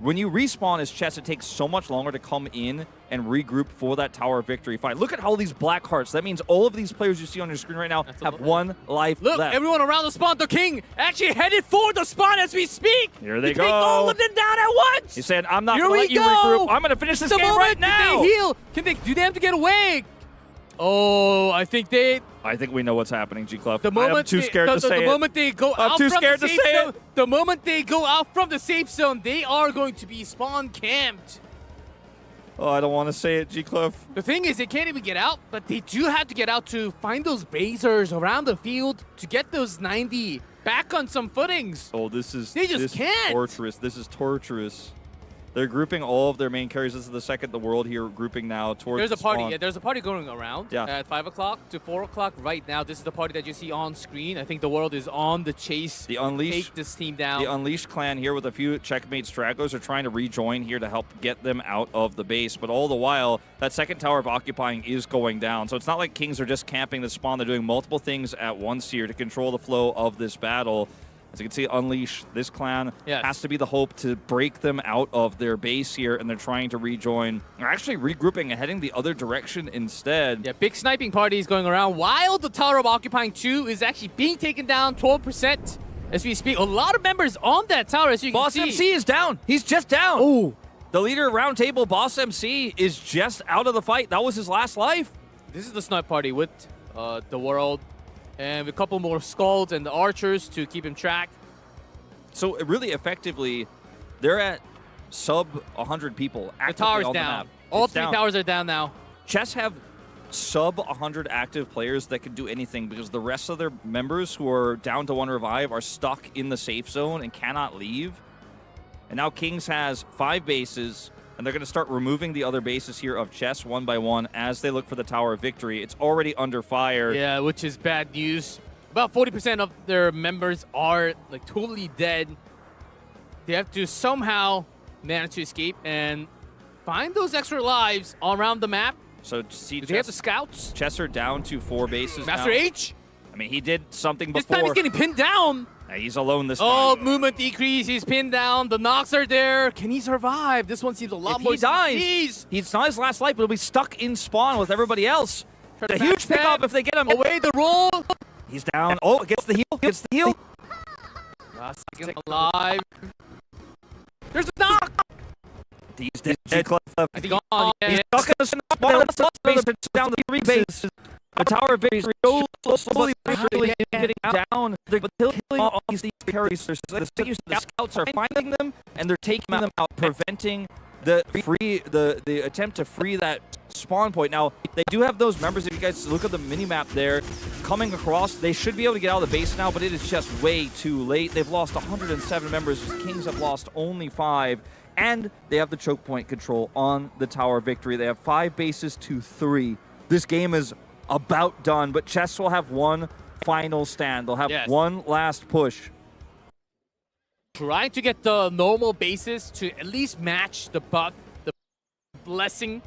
When you respawn as Chess, it takes so much longer to come in and regroup for that Tower of Victory fight. Look at all these black hearts. That means all of these players you see on your screen right now have 1 life Look, left. everyone around the spawn. The king actually headed for the spawn as we speak. Here they He go. take all of them down at once. He said, I'm not Here going to we let you go. regroup. I'm going to finish this The game moment right now. they heal, do they have to get away? Oh, I think we know what's happening, G-Club. the moment I'm too scared to say the it. moment they go I'm out too from scared the to safe say zone, it. the moment they go out from the safe zone, they are going to be spawn camped. Oh, I don't want to say it, G-Club. The thing is, they can't even get out, but they do have to get out to find those basers around the field to get those 90 back on some footings. Oh, this is They just this is can't. torturous. This is torturous. They're grouping all of their main carries. This is the second the world here grouping now towards There's a the party. spawn. Yeah, there's a party going around Yeah. at 5 o'clock to 4 o'clock right now. This is the party that you see on screen. I think the world is on the chase. The Unleash, Take this team down. the Unleashed clan here with a few checkmate stragglers are trying to rejoin here to help get them out of the base. But all the while, that second tower of occupying is going down. So it's not like Kings are just camping the spawn. They're doing multiple things at once here to control the flow of this battle. As you can see, Unleash, this clan has to be the hope to break them out of their base here, and they're trying to rejoin. They're actually regrouping and heading the other direction instead. Yeah, big sniping party is going around while the Tower of Occupying 2 is actually being taken down 12% as we speak. A lot of members on that tower, as you can Boss see. MC is down. He's just down. Oh, The leader of Round Table, Boss MC, is just out of the fight. That was his last life. this is the snipe party with the world and a couple more skulls and the archers to keep him tracked. So really effectively, they're at sub 100 people The actively tower's on the down. map. All It's three down. towers are down now. Chess have sub 100 active players that can do anything because the rest of their members who are down to 1 revive are stuck in the safe zone and cannot leave. And now Kings has 5 bases, and they're going to start removing the other bases here of Chess one by one as they look for the Tower of Victory. It's already under fire. Yeah, which is bad news. About 40% of their members are like totally dead. They have to somehow manage to escape and find those extra lives all around the map. So see, Do they have the scouts? Chess are down to 4 bases Master now. H? I mean, he did something This before. time he's getting pinned down. He's alone this Oh, time. movement decrease. He's pinned down. The knocks are there. Can he survive? This one seems a lot If more he dies, ease. it's not his last life, but he'll be stuck in spawn with everybody else. Try A to huge backstab. pickup if they get him. Away the roll. He's down. Oh, gets the heal. Gets the heal. Last second alive. There's a knock. He's dead. I think gone. Yeah. He's stuck in the spawn. Down the 3 bases. The Tower of Victory slowly getting down. But they're killing all these carries. The scouts are finding them, and they're taking them out, preventing the attempt to free that spawn point. Now, they do have those members. If you guys look at the mini-map there, coming across, they should be able to get out of the base now, but it is just way too late. They've lost 107 members. Kings have lost only 5. And they have the choke point control on the Tower of Victory. They have 5 bases to 3. This game is about done, but Chess will have one final stand. They'll have one last push. Trying to get the normal bases to at least match the buff, the blessing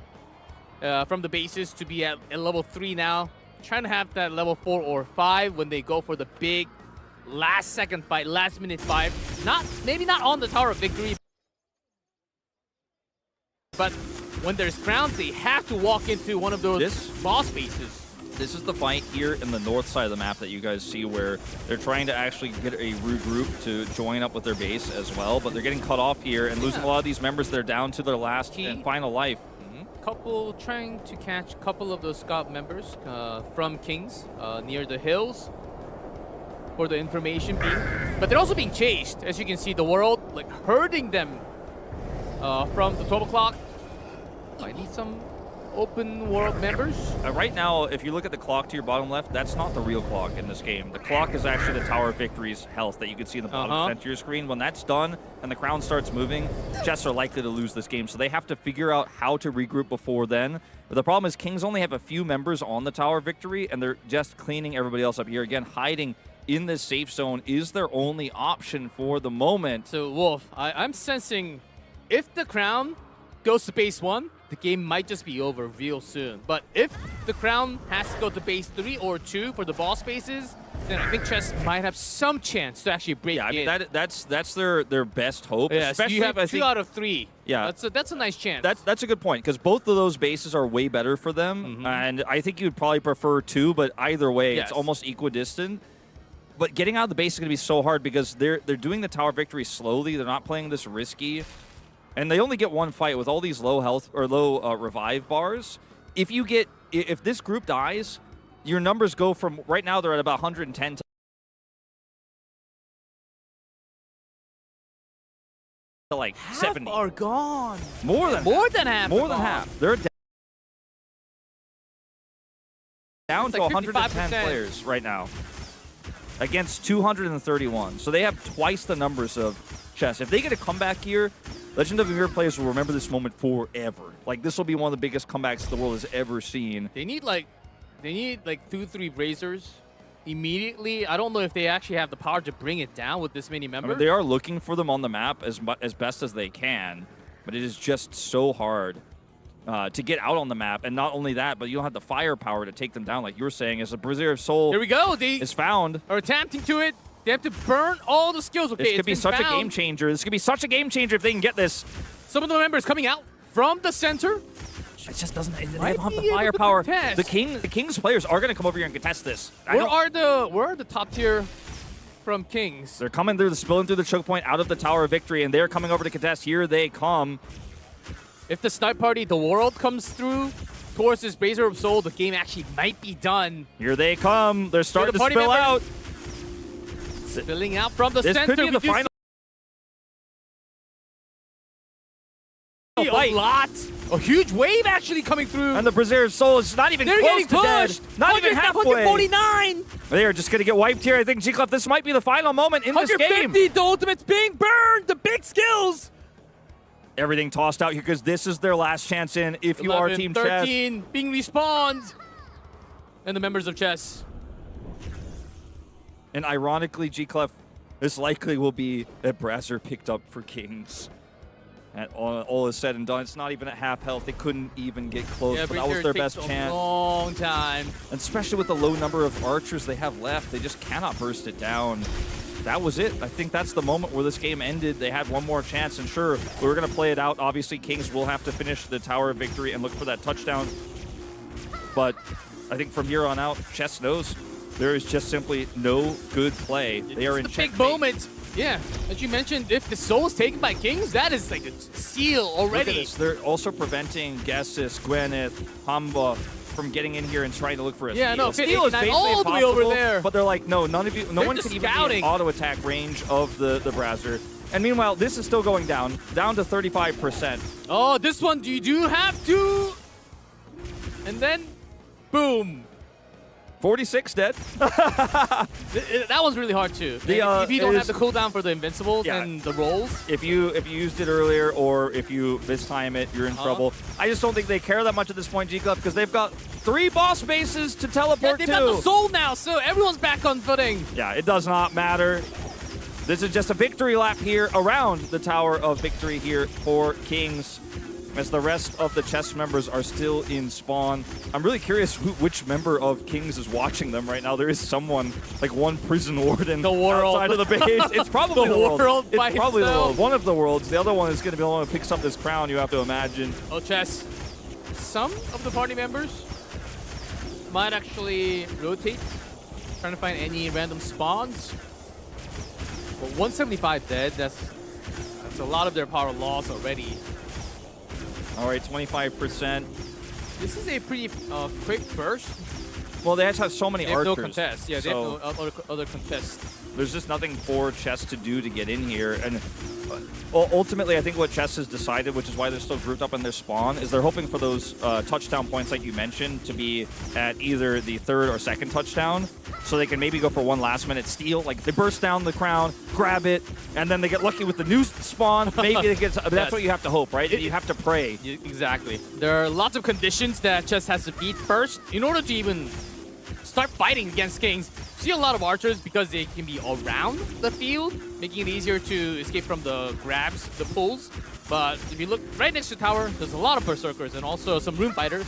from the bases to be at level 3 now. Trying to have that level 4 or 5 when they go for the big last second fight, last minute fight. Maybe not on the Tower of Victory, but when there's crowns, they have to walk into one of those boss bases. This is the fight here in the north side of the map that you guys see where they're trying to actually get a regroup to join up with their base as well, but they're getting cut off here and losing a lot of these members. They're down to their last and final life. Trying to catch a couple of those scout members from Kings near the hills for the information beam, but they're also being chased. As you can see, the world like herding them from the 12 o'clock. I need some open world members. Right now, if you look at the clock to your bottom left, that's not the real clock in this game. The clock is actually the Tower of Victory's health that you can see in the bottom center of your screen. When that's done and the crown starts moving, Chess are likely to lose this game, so they have to figure out how to regroup before then. But the problem is Kings only have a few members on the Tower of Victory, and they're just cleaning everybody else up here. Again, hiding in this safe zone is their only option for the moment. So, Wolf, I'm sensing if the crown goes to base 1, the game might just be over real soon. But if the crown has to go to base 3 or 2 for the boss bases, then I think Chess might have some chance to actually break Yeah, I in. mean that's their best hope. Yeah, so especially you have if I 2 think out of 3. Yeah. That's a nice chance. that's a good point because both of those bases are way better for them, and I think you'd probably prefer 2, but either way, Yes. it's almost equidistant. But getting out of the base is going to be so hard because they're doing the tower victory slowly. They're not playing this risky, and they only get 1 fight with all these low health or low revive bars. If this group dies, your numbers go from right now they're at about 110 to like 70. are gone. More than half. more are than gone. half. They're down It's to like 110 55%. players right now against 231. So they have twice the numbers of Chess. If they get a comeback here, Legend of Ymir players will remember this moment forever. Like, this will be one of the biggest comebacks the world has ever seen. They need like 2-3 Brazers immediately. I don't know if they actually have the power to bring it down with this many I members. mean, they are looking for them on the map as best as they can, but it is just so hard to get out on the map. And not only that, but you don't have the firepower to take them down, like you were saying, as a Brazier of Soul Here we go. They is found. are attempting to it. They have to burn all the skills. Okay, This it's could be been such a found. game changer. This could be such a game changer if they can get this. Some of the members coming out from the center. It just doesn't. They Might don't have be the able to firepower. contest. The King's players are going to come over here and contest this. Where are the top tier from Kings? They're coming through, spilling through the choke point out of the Tower of Victory, and they're coming over to contest. Here they come. If the snipe party, the world comes through towards this Brazier of Soul, the game actually might be done. Here they come. They're starting to party spill members. out. Spilling out from the This center. could be the We do final see fight. a lot. A huge wave actually coming through. And the Brazier of Soul is not even They're close getting to dead. pushed. Not even halfway. 149. They are just going to get wiped here. I think, G-Clef, this might be the final moment in this game. 150. The ultimate's being burned. The big skills. Everything tossed out here because this is their last chance in if you are 11, Team Chess. 13 being respawned. And the members of Chess. And ironically, G-Clef, this likely will be a Brazier picked up for Kings. And all is said and done, it's not even at half health. They couldn't even get close, but that was their best chance. A long time. And especially with the low number of archers they have left, they just cannot burst it down. That was it. I think that's the moment where this game ended. They had one more chance, and sure, we were going to play it out. Obviously, Kings will have to finish the Tower of Victory and look for that touchdown. But I think from here on out, Chess knows there is just simply no good play. They are in It's the big checkmate. moment. Yeah, as you mentioned, if the soul is taken by Kings, that is like a seal Look at already. this. They're also preventing Gessis, Gwyneth, Hamba from getting in here and trying to look for a Yeah, steal. no, A steal is 59 basically all the way over impossible, there. But they're like, no, none of you, no They're one just can even be scouting. in auto attack range of the Brazier. And meanwhile, this is still going down to 35%. Oh, this one, you do have to. And then, boom. 46 dead. That one's really hard too. The, And if you don't it have the is- cooldown for the invincibles Yeah. and the rolls, If you used it earlier or if you mistime it, you're in trouble. I just don't think they care that much at this point, G-Club, because they've got 3 boss bases to yeah, teleport they've to. got the soul now, so everyone's back on footing. Yeah, it does not matter. This is just a victory lap here around the Tower of Victory here for Kings, as the rest of the Chess members are still in spawn. I'm really curious which member of Kings is watching them right now. There is someone, like one prison warden The world. outside of the base. It's probably The the world. world It's by probably the himself. world. One of the worlds. The other one is going to be the one who picks up this crown, you have to imagine. Oh, Chess. Some of the party members might actually rotate, trying to find any random spawns. But 175 dead, that's a lot of their power loss already. All right, 25%. This is a pretty quick burst. Well, they have so many They have archers. no contest. Yeah, they so have no other contest. there's just nothing for Chess to do to get in here. And ultimately, I think what Chess has decided, which is why they're still grouped up in their spawn, is they're hoping for those touchdown points, like you mentioned, to be at either the 3rd or 2nd touchdown, so they can maybe go for one last-minute steal. Like, they burst down the crown, grab it, and then they get lucky with the new spawn. Maybe they get. That's Yes. what you have to hope, right? You have to pray. Exactly. There are lots of conditions that Chess has to beat first in order to even start fighting against Kings. See a lot of archers because they can be around the field, making it easier to escape from the grabs, the pulls. But if you look right next to tower, there's a lot of berserkers and also some rune fighters.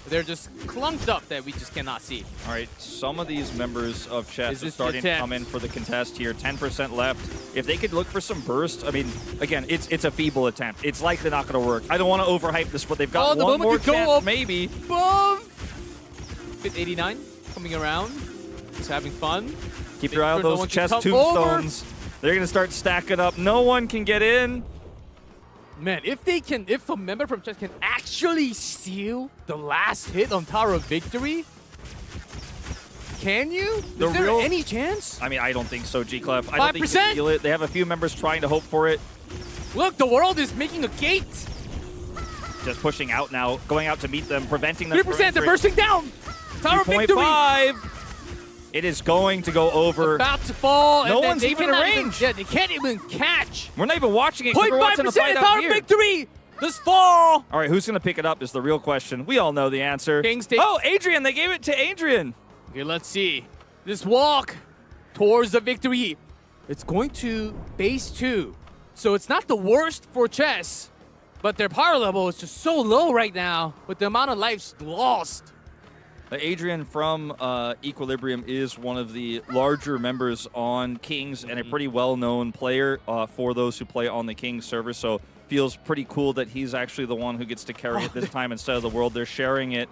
They're just clunked up that we just cannot see. All right, some of these members of chess Is are this starting to attempt? come in for the contest here. 10% left. If they could look for some burst, I mean, again, it's a feeble attempt. It's likely not going to work. I don't want to overhype this, but they've got the one moment more to go chance, up. maybe. Above! Fit 89 coming around. Just having fun. Keep your eye on sure no those one can chess come over. tombstones. They're going to start stacking up. No one can get in. Man, if a member from chess can actually steal the last hit on Tower of Victory, can you? The Is there real- any chance? I mean, I don't think so, G-Clef. I don't think you 5%? feel it. They have a few members trying to hope for it. Look, the world is making a gate. Just pushing out now, going out to meet them, preventing them 3%, from they're entering. bursting down. Tower of Victory 2.5. It is going to go over. about to fall. No and then one's they even in cannot range. Yeah, they can't even catch. We're not even watching it. 'Cause we're watching the 0.5% fight of out Tower of here. Victory. Just fall. All right, who's going to pick it up is the real question. We all know the answer. Kings take- Oh, Adrian. They gave it to Adrian. Okay, let's see. This walk towards the victory. It's going to base 2. So it's not the worst for chess, but their power level is just so low right now with the amount of lives lost. Adrian from Equilibrium is one of the larger members on Kings and a pretty well-known player for those who play on the Kings server. So feels pretty cool that he's actually the one who gets to carry it this time instead of the world. They're sharing it.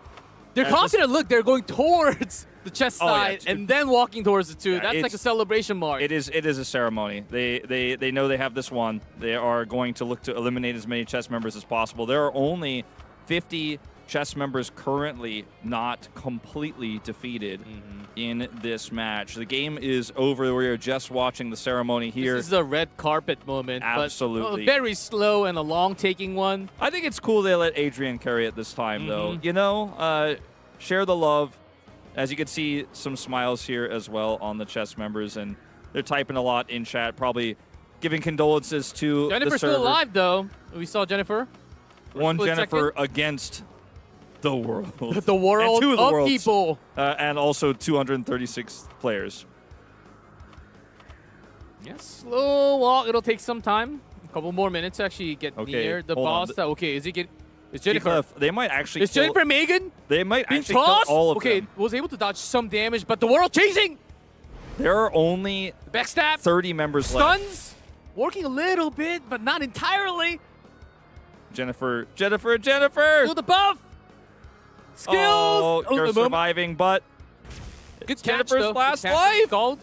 They're confident. Look, they're going towards the chess Oh, yeah, side and then walking towards the 2. Yeah, That's like it's- a celebration mark. It is a ceremony. They know they have this one. They are going to look to eliminate as many chess members as possible. There are only 50 chess members currently not completely defeated in this match. The game is over. We are just watching the ceremony here. This is a red carpet moment. Absolutely. But a very slow and a long taking one. I think it's cool they let Adrian carry it this time, though. You know, share the love. As you can see, some smiles here as well on the chess members, and they're typing a lot in chat, probably giving condolences to the Jennifer's server. still alive, though. We saw Jennifer. One Split Jennifer against the world. The world And two of the of worlds. people. And also 236 players. Yes, slow walk. It'll take some time. A couple more minutes to actually get Okay, near the hold on. boss. Okay, is he get? It's Jennifer. They might actually Is kill, Jennifer Megan They might being actually kill tossed? all of Okay, them. was able to dodge some damage, but the world chasing. There are only Backstab. 30 members left. Stuns. Working a little bit, but not entirely. Jennifer! Still the buff. Skills. Oh, the you're moment. surviving, but Good catch, Jennifer's though. last Good catch. life. Gold.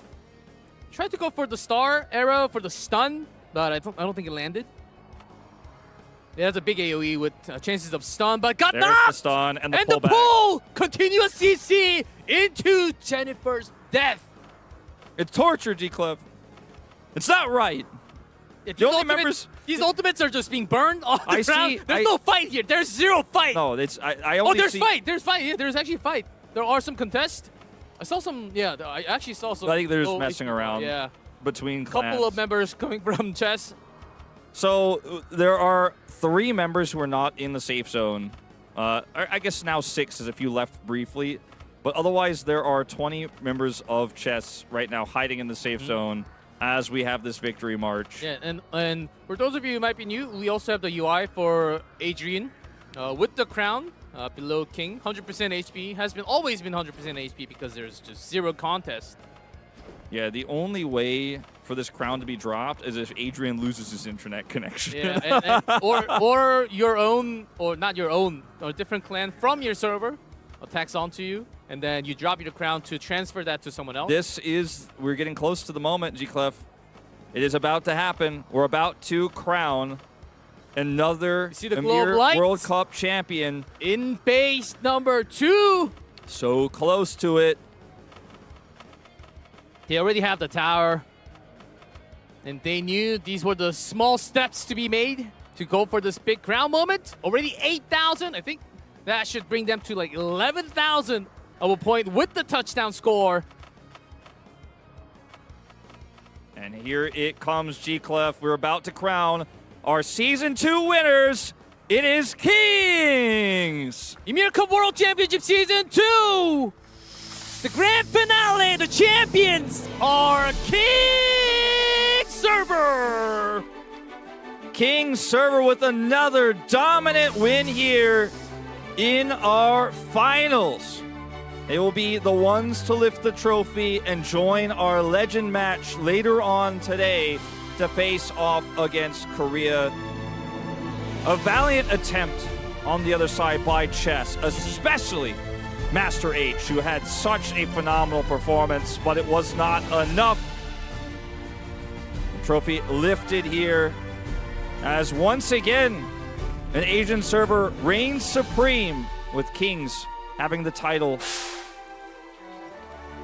Tried to go for the star arrow for the stun, but I don't think it landed. Yeah, that's a big AoE with chances of stun, but got there's the knocked! stun and the And the pullback. pull! Continuous CC into Jennifer's death. It's torture, G-Clef. It's not right. Yeah, The only members- These ultimates are just being burned on the I ground. see- There's no fight here. There's zero fight. No, it's I Oh, only there's see. fight. There's fight. Yeah, there's actually fight. There are some contests. I saw some. Yeah, I actually saw some. I think they're just low messing HP. around. Yeah, Between clans. couple of members coming from chess. So there are 3 members who are not in the safe zone. I guess now 6 as if you left briefly. But otherwise, there are 20 members of chess right now hiding in the safe zone as we have this victory march. Yeah, and for those of you who might be new, we also have the UI for Adrian with the crown below King. 100% HP has always been 100% HP because there's just zero contest. Yeah, the only way for this crown to be dropped is if Adrian loses his internet connection. Yeah, or your own, or not your own, or a different clan from your server attacks onto you, and then you drop your crown to transfer that to someone else. We're getting close to the moment, G-Clef. It is about to happen. We're about to crown another see the glow of Ymir lights? World Cup champion. In base number 2, So close to it. they already have the tower, and they knew these were the small steps to be made to go for this big crown moment. Already 8,000. I think that should bring them to like 11,000 of a point with the touchdown score. And here it comes, G-Clef. We're about to crown our Season 2 winners. It is Kings! Ymir Cup World Championship Season 2! The grand finale, the champions are King Server! King server with another dominant win here in our finals. They will be the ones to lift the trophy and join our legend match later on today to face off against Korea. A valiant attempt on the other side by Chess, especially Master H, who had such a phenomenal performance, but it was not enough. The trophy lifted here as once again an Asian server reigns supreme with Kings having the title.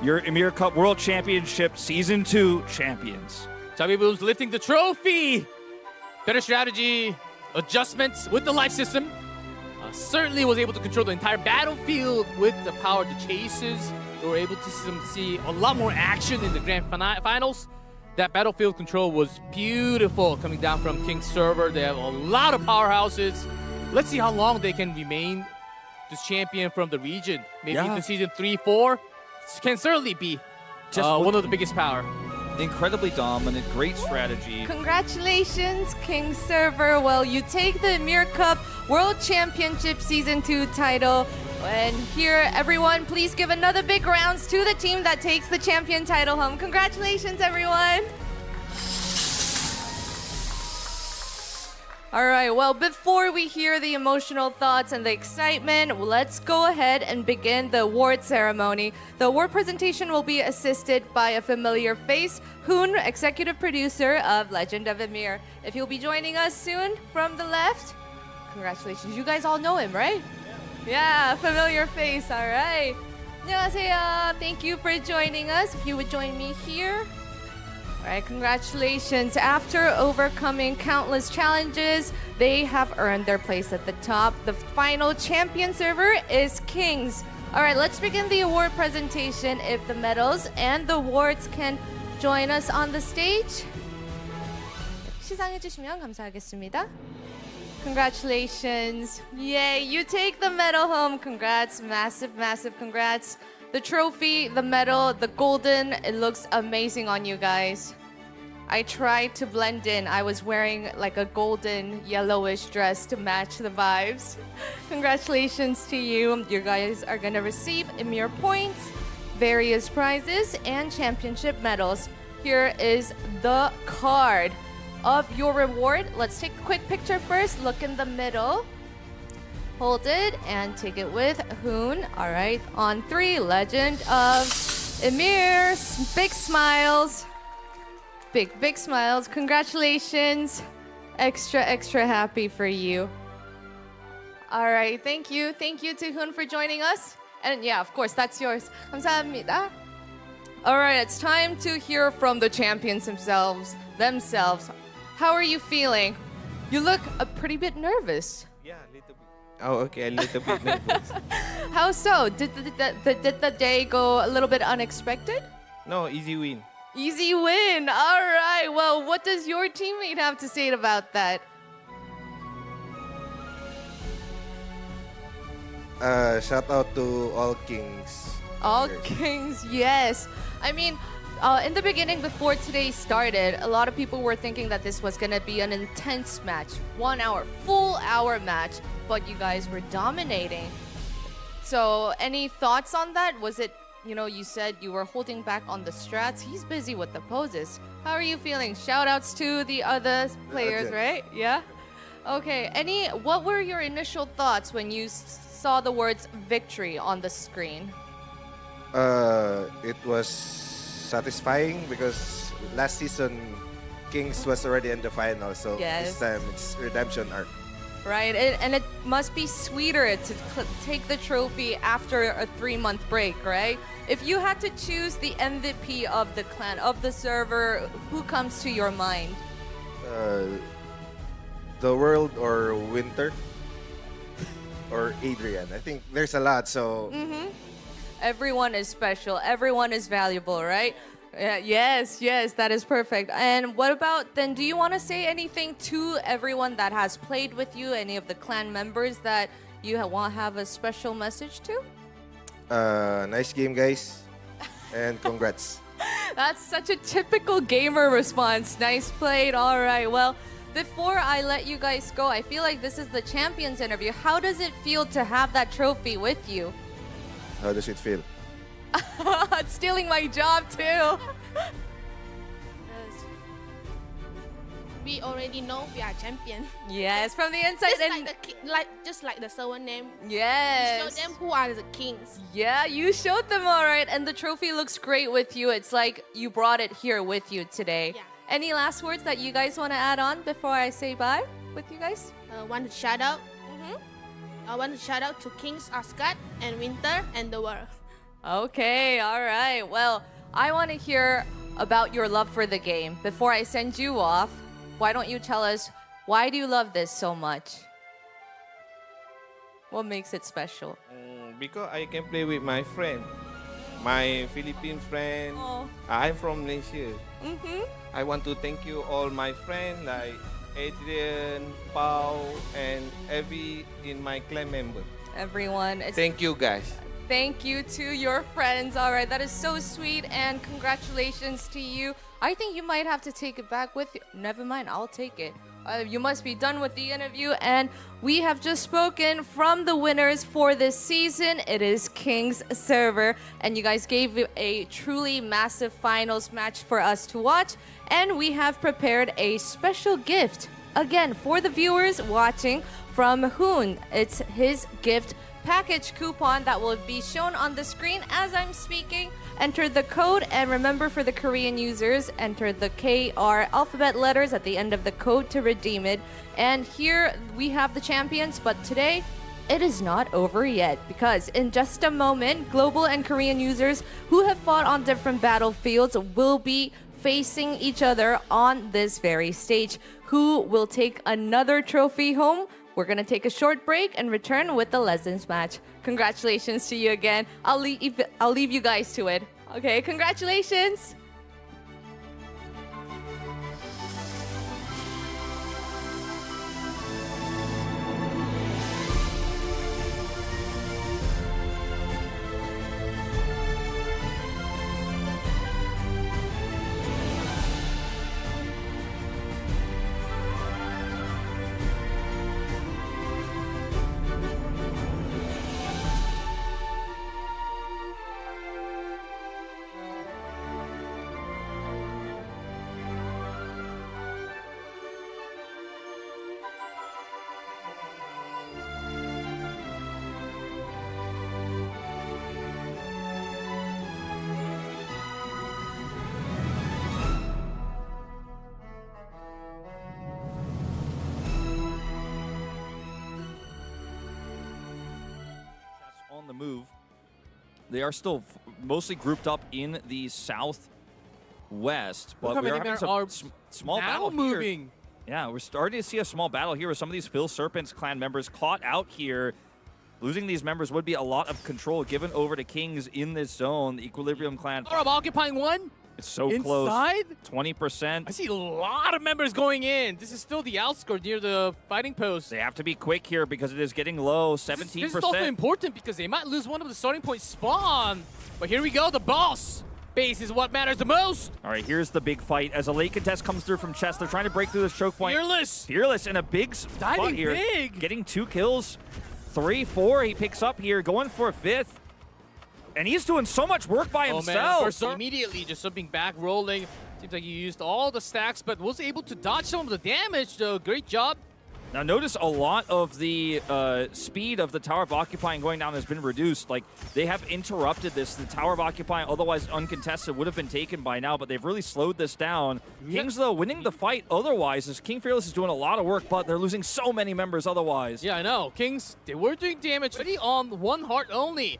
Your Ymir Cup World Championship Season 2 champions. Chubby Boom's lifting the trophy. Better strategy, adjustments with the life system. Certainly was able to control the entire battlefield with the power of the chases. They were able to see a lot more action in the grand finals. That battlefield control was beautiful coming down from King's server. They have a lot of powerhouses. Let's see how long they can remain this champion from the region. Maybe into season 3, 4. Can certainly be one of the biggest power. Incredibly dominant, great strategy. Congratulations, King Server. Well, you take the Ymir Cup World Championship Season 2 title. And here, everyone, please give another big rounds to the team that takes the champion title home. Congratulations, everyone. All right, well, before we hear the emotional thoughts and the excitement, let's go ahead and begin the award ceremony. The award presentation will be assisted by a familiar face, Hoon, executive producer of Legend of Ymir. If he'll be joining us soon from the left, congratulations. You guys all know him, right? Yeah, familiar face, all right. 안녕하세요. Thank you for joining us. If you would join me here. All right, congratulations. After overcoming countless challenges, they have earned their place at the top. The final champion server is Kings. All right, let's begin the award presentation. If the medals and the awards can join us on the stage. 시상해 주시면 감사하겠습니다. Congratulations. Yay, you take the medal home. Congrats, massive, massive congrats. The trophy, the medal, the golden, it looks amazing on you guys. I tried to blend in. I was wearing like a golden yellowish dress to match the vibes. Congratulations to you. You guys are gonna receive Ymir points, various prizes, and championship medals. Here is the card of your reward. Let's take a quick picture first. Look in the middle. Hold it and take it with Hoon. All right, on 3, Legend of Ymir. Big smiles. Big smiles. Congratulations. Extra happy for you. All right, thank you. Thank you to Hoon for joining us. And yeah, of course, that's yours. 감사합니다. All right, it's time to hear from the champions themselves. How are you feeling? You look a pretty bit nervous. Yeah, a little bit. Oh, okay, a little bit nervous. How so? Did the day go a little bit unexpected? No, easy win. Easy win. All right. Well, what does your teammate have to say about that? Shout out to all Kings. All Kings, yes. I mean, in the beginning, before today started, a lot of people were thinking that this was going to be an intense match. 1 hour, full hour match. But you guys were dominating. So any thoughts on that? Was it, you said you were holding back on the strats. He's busy with the poses. How are you feeling? Shout outs to the other players, right? Yeah? Okay. What were your initial thoughts when you saw the words victory on the screen? It was satisfying because last season Kings was already in the final, so Yes. this time it's redemption arc. Right, and it must be sweeter to take the trophy after a 3-month break, right? If you had to choose the MVP of the clan, of the server, who comes to your mind? The World or Winter or Adrian. I think there's a lot, so Everyone is special. Everyone is valuable, right? Yes, that is perfect. And what about then? Do you want to say anything to everyone that has played with you? Any of the clan members that you want to have a special message to? nice game, guys, and congrats. That's such a typical gamer response. Nice played. All right. Well, before I let you guys go, I feel like this is the champions interview. How does it feel to have that trophy with you? How does it feel? Stealing my job too. Yes. We already know we are champion. Yes, from the inside. Just like the server name. Yes. Show them who are the kings. Yeah, you showed them all right, and the trophy looks great with you. It's like you brought it here with you today. Yeah. Any last words that you guys want to add on before I say bye with you guys? Want to shout out? Mm-hmm. I want to shout out to Kings Asgard and Winter and the world. Okay, all right. Well, I want to hear about your love for the game. Before I send you off, why don't you tell us, why do you love this so much? What makes it special? Because I can play with my friend, my Philippine friend. Oh. I'm from Malaysia. Mm-hmm. I want to thank you all my friends like Adrian, Pau, and every in my clan member. Everyone, Thank you guys. thank you to your friends. All right, that is so sweet, and congratulations to you. I think you might have to take it back with you. Never mind, I'll take it. You must be done with the interview, and we have just spoken from the winners for this season. It is King's Server, and you guys gave a truly massive finals match for us to watch, and we have prepared a special gift, again, for the viewers watching from Hoon. It's his gift package coupon that will be shown on the screen as I'm speaking. Enter the code, and remember, for the Korean users, enter the KR alphabet letters at the end of the code to redeem it. And here we have the champions, but today it is not over yet, because in just a moment, global and Korean users who have fought on different battlefields will be facing each other on this very stage. Who will take another trophy home? We're going to take a short break and return with the Legends match. Congratulations to you again. I'll leave you guys to it. Okay, congratulations. On the move. They are still mostly grouped up in the southwest, but we're having some small battle here. moving. Yeah, we're starting to see a small battle here with some of these Phil Serpent's clan members caught out here. Losing these members would be a lot of control given over to Kings in this zone. The Equilibrium clan. Arab occupying one. It's so Inside? close. 20%. I see a lot of members going in. This is still the outskirt near the fighting post. They have to be quick here because it is getting low. 17%. This is also important because they might lose one of the starting point spawn. But here we go. The boss base is what matters the most. All right, here's the big fight. As a late contest comes through from Chess, they're trying to break through this choke point. Fearless. Fearless in a big spot Diving here. big. Getting 2 kills. 3, 4 he picks up here. Going for a 5th. And he's doing so much work by himself. Berserk immediately just something back rolling. Seems like he used all the stacks, but was able to dodge some of the damage, though. Great job. Now notice a lot of the speed of the Tower of Occupying going down has been reduced. Like, they have interrupted this. The Tower of Occupying, otherwise uncontested, would have been taken by now, but they've really slowed this down. Kings, though, winning the fight otherwise, as King Fearless is doing a lot of work, but they're losing so many members otherwise. Yeah, I know. Kings, they were doing damage already on one heart only.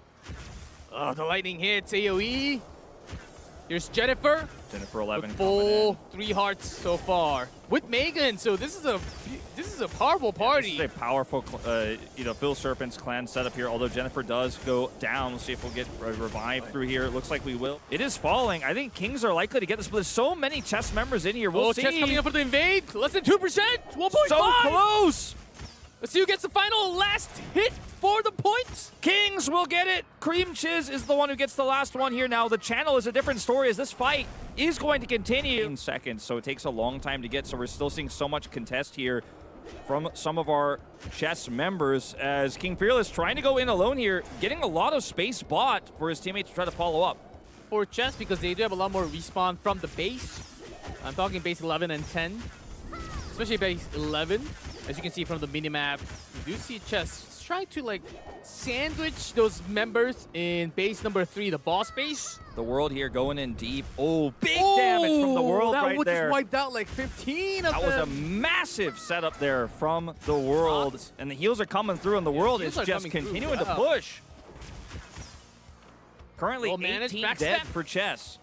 Oh, the lightning hits, AoE. Here's Jennifer. Jennifer 11 with coming full in. 3 hearts so far. With Megan, so this is a powerful party. This is a powerful, Phil Serpent's clan setup here. Although Jennifer does go down, we'll see if we'll get revived through here. It looks like we will. It is falling. I think Kings are likely to get this, but there's so many Chess members in here. We'll see. Chess coming up for the invade. Less than 2%. 1.5. So close. Let's see who gets the final last hit for the points. Kings will get it. Cream Chiz is the one who gets the last one here. Now, the channel is a different story as this fight is going to continue in seconds, so it takes a long time to get, so we're still seeing so much contest here from some of our chess members as King Fearless trying to go in alone here, getting a lot of space bought for his teammates to try to follow up. For chess, because they do have a lot more respawn from the base. I'm talking base 11 and 10, especially base 11. As you can see from the minimap, you do see chess trying to like sandwich those members in base number 3, the boss base. The World here going in deep. Oh, big damage from the World that right would there. just wiped out like 15 of That them. was a massive setup there from the World. Hot. And the heals are coming through, and the World is heals are just coming through, continuing to wow. push. Currently Well managed 18 backstep. dead for chess.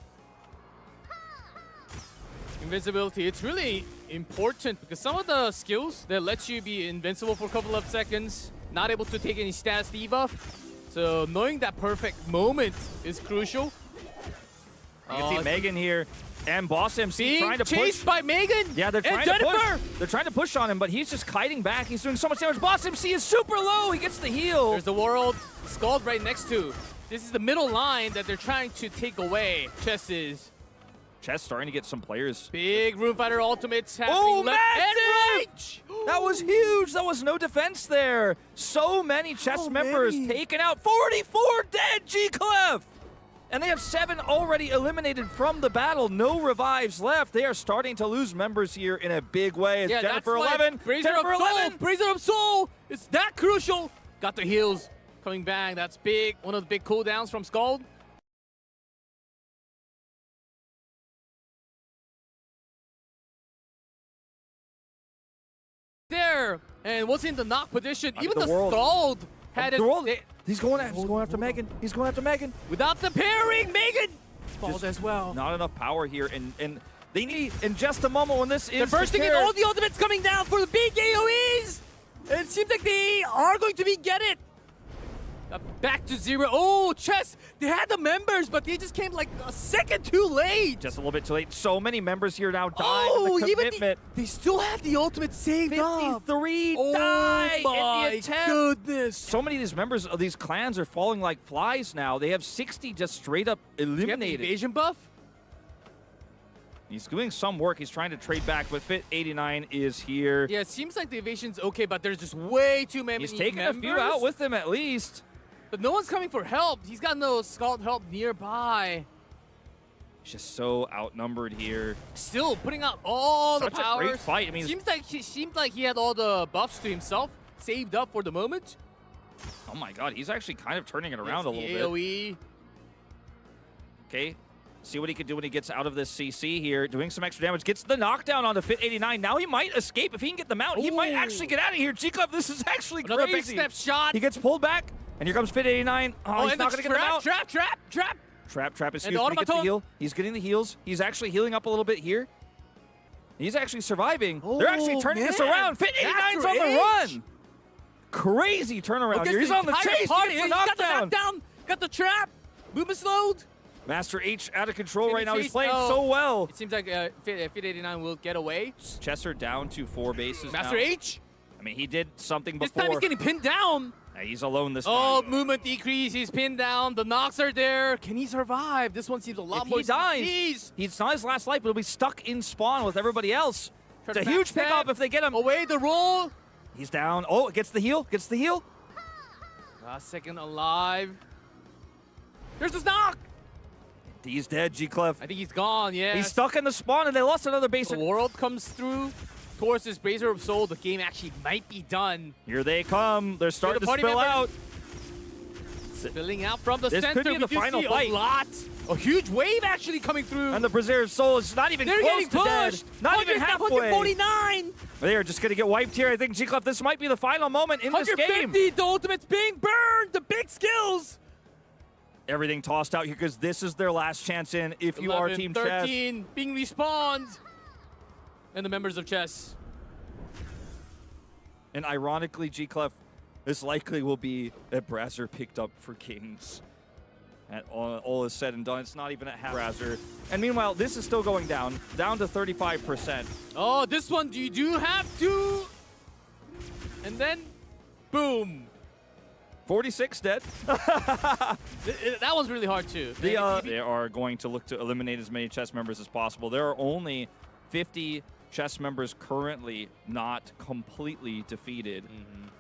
Invincibility, it's really important because some of the skills that lets you be invincible for a couple of seconds, not able to take any status debuff. So knowing that perfect moment is crucial. You can see Megan here and Boss MC being trying to chased push. by Megan. Yeah, they're and trying to Jennifer. push. They're trying to push on him, but he's just kiting back. He's doing so much damage. Boss MC is super low. He gets the heal. There's the World Scald right next to. This is the middle line that they're trying to take away. Chess is Chess starting to get some players. big Room Fighter ultimates happening Oh, left and right. massive! That was huge. That was no defense there. So many chess members taken out. 44 dead, G-Clef! And they have 7 already eliminated from the battle. No revives left. They are starting to lose members here in a big way. It's Yeah, Jennifer that's why 11. Brazier Jennifer of Soul, 11. Brazier of Soul. It's that crucial. Got the heals coming back. That's big. One of the big cooldowns from Scald. There, and was in the knock position. I mean, Even the the World- Scald had it. The World, they- he's going after Megan. He's going after Megan. without the pairing, Megan falls Just as well. Not enough power here, and they need in just a moment when this They're is bursting in secured. all the ultimates coming down for the big AoEs. It seems like they are going to get it. Back to 0. Oh, chess. They had the members, but they just came like a second too late. Just a little bit too late. So many members here now dying in the even commitment. they still had the ultimate saved up. 53 Oh die in my the attempt. goodness. So many of these members of these clans are falling like flies now. They have 60 just straight up Do you have the eliminated. evasion buff? He's doing some work. He's trying to trade back, but Fit 89 is here. Yeah, it seems like the evasion's okay, but there's just way too many He's taking members. a few out with him at least. But no one's coming for help. He's got no Scald help nearby. He's just so outnumbered here. Still putting out all Such the a powers. great fight. I mean, seemed like he had all the buffs to himself saved up for the moment. oh my god, he's actually kind of turning it around It's a the little bit. AoE. Okay, see what he can do when he gets out of this CC here. Doing some extra damage. Gets the knockdown onto Fit 89. Now he might escape. If he can get the mount, he might Ooh. actually get out of here. G-Club, this is actually Another big crazy. step shot. He gets pulled back, and here comes Fit 89. Oh, he's and not the going to get the mount. trap. Trap is And huge. the But he gets the automaton. heal. He's getting the heals. He's actually healing up a little bit here. He's actually surviving. They're actually Oh, turning this man. around. Fit 89's That's on the rage. run. Crazy turnaround here. He's on the chase. Party. He gets He's the got the knockdown. knockdown. Got the trap. Movement slowed. Master H out of control Can right he now. He's chase? playing Oh. so well. It seems like Fit 89 will get away. Chesser down to 4 bases Master now. H. I mean, he did something This before. time he's getting pinned down. Nah, he's alone this Oh, time. movement decrease. He's pinned down. The knocks are there. Can he survive? This one seems a lot If more. he dies, CCs. he's not his last life, but he'll be stuck in spawn with everybody else. Try It's a to huge backstab. pickup if they get him. Away the roll. He's down. Oh, gets the heal. Gets the heal. Last second alive. There's this knock. He's dead, G-Clef. I think he's gone. Yeah. He's stuck in the spawn, and they lost another base. The World comes through towards this Brazier of Soul. The game actually might be done. Here they come. They're starting to party spill members. out. Spilling out from the This center. could be the We do final see fight. A lot. A huge wave actually coming through. And the Brazier of Soul is not even They're close getting to dead. pushed. Not even halfway. 149. They are just going to get wiped here. I think, G-Clef, this might be the final moment in this game. 150. The ultimate's being burned. The big skills. Everything tossed out here because this is their last chance in if you are 11, Team 13 Chess. being respawned. And the members of Chess. And ironically, G-Clef, this likely will be a Brazier picked up for Kings. And all is said and done, it's not even at half Brazier. And meanwhile, this is still going down to 35%. Oh, this one, you do have to And then, boom. 46 dead. That was really hard too. They are going to look to eliminate as many chess members as possible. There are only 50 chess members currently not completely defeated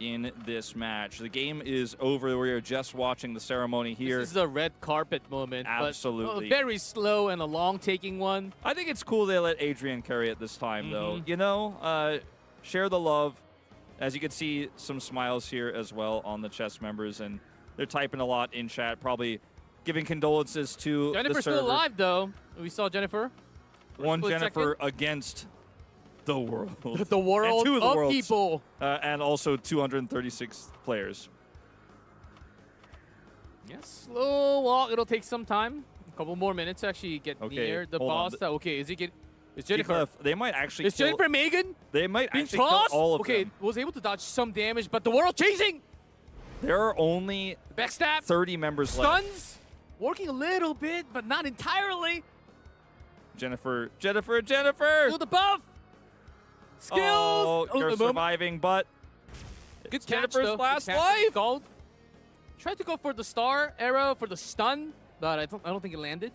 in this match. The game is over. We are just watching the ceremony here. This is a red carpet moment. Absolutely. But a very slow and a long taking one. I think it's cool they let Adrian carry it this time, though. You know, share the love. As you can see, some smiles here as well on the chess members, and they're typing a lot in chat, probably giving condolences to Jennifer's the server. still alive, though. We saw Jennifer. One Split Jennifer against the world. The world and two of the of worlds, people. and also 236 players. Yeah, slow walk. It'll take some time. A couple more minutes to actually get near the hold on. boss. Okay, is Jennifer? They might actually Is Jennifer Megan They might being actually kill tossed? all of Okay, them. was able to dodge some damage, but the world chasing. There are only Backstab. 30 members left. Stuns. Working a little bit, but not entirely. Jennifer. To the buff. Skills. Oh, you're the moment. surviving, but Good catch, Jennifer's though. last Good catch. life. Gold. Tried to go for the star arrow for the stun, but I don't think it landed.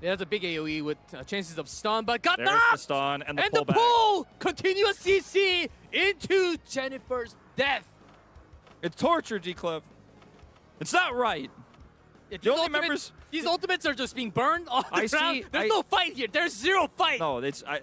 Yeah, that's a big AoE with chances of stun, but got there's the knocked! stun and the And pullback. the pull! Continuous CC into Jennifer's death. It's torture, G-Clev. It's not right. Yeah, The only members- These ultimates are just being burned on the I ground. see- There's no fight here. There's zero fight. No, it's I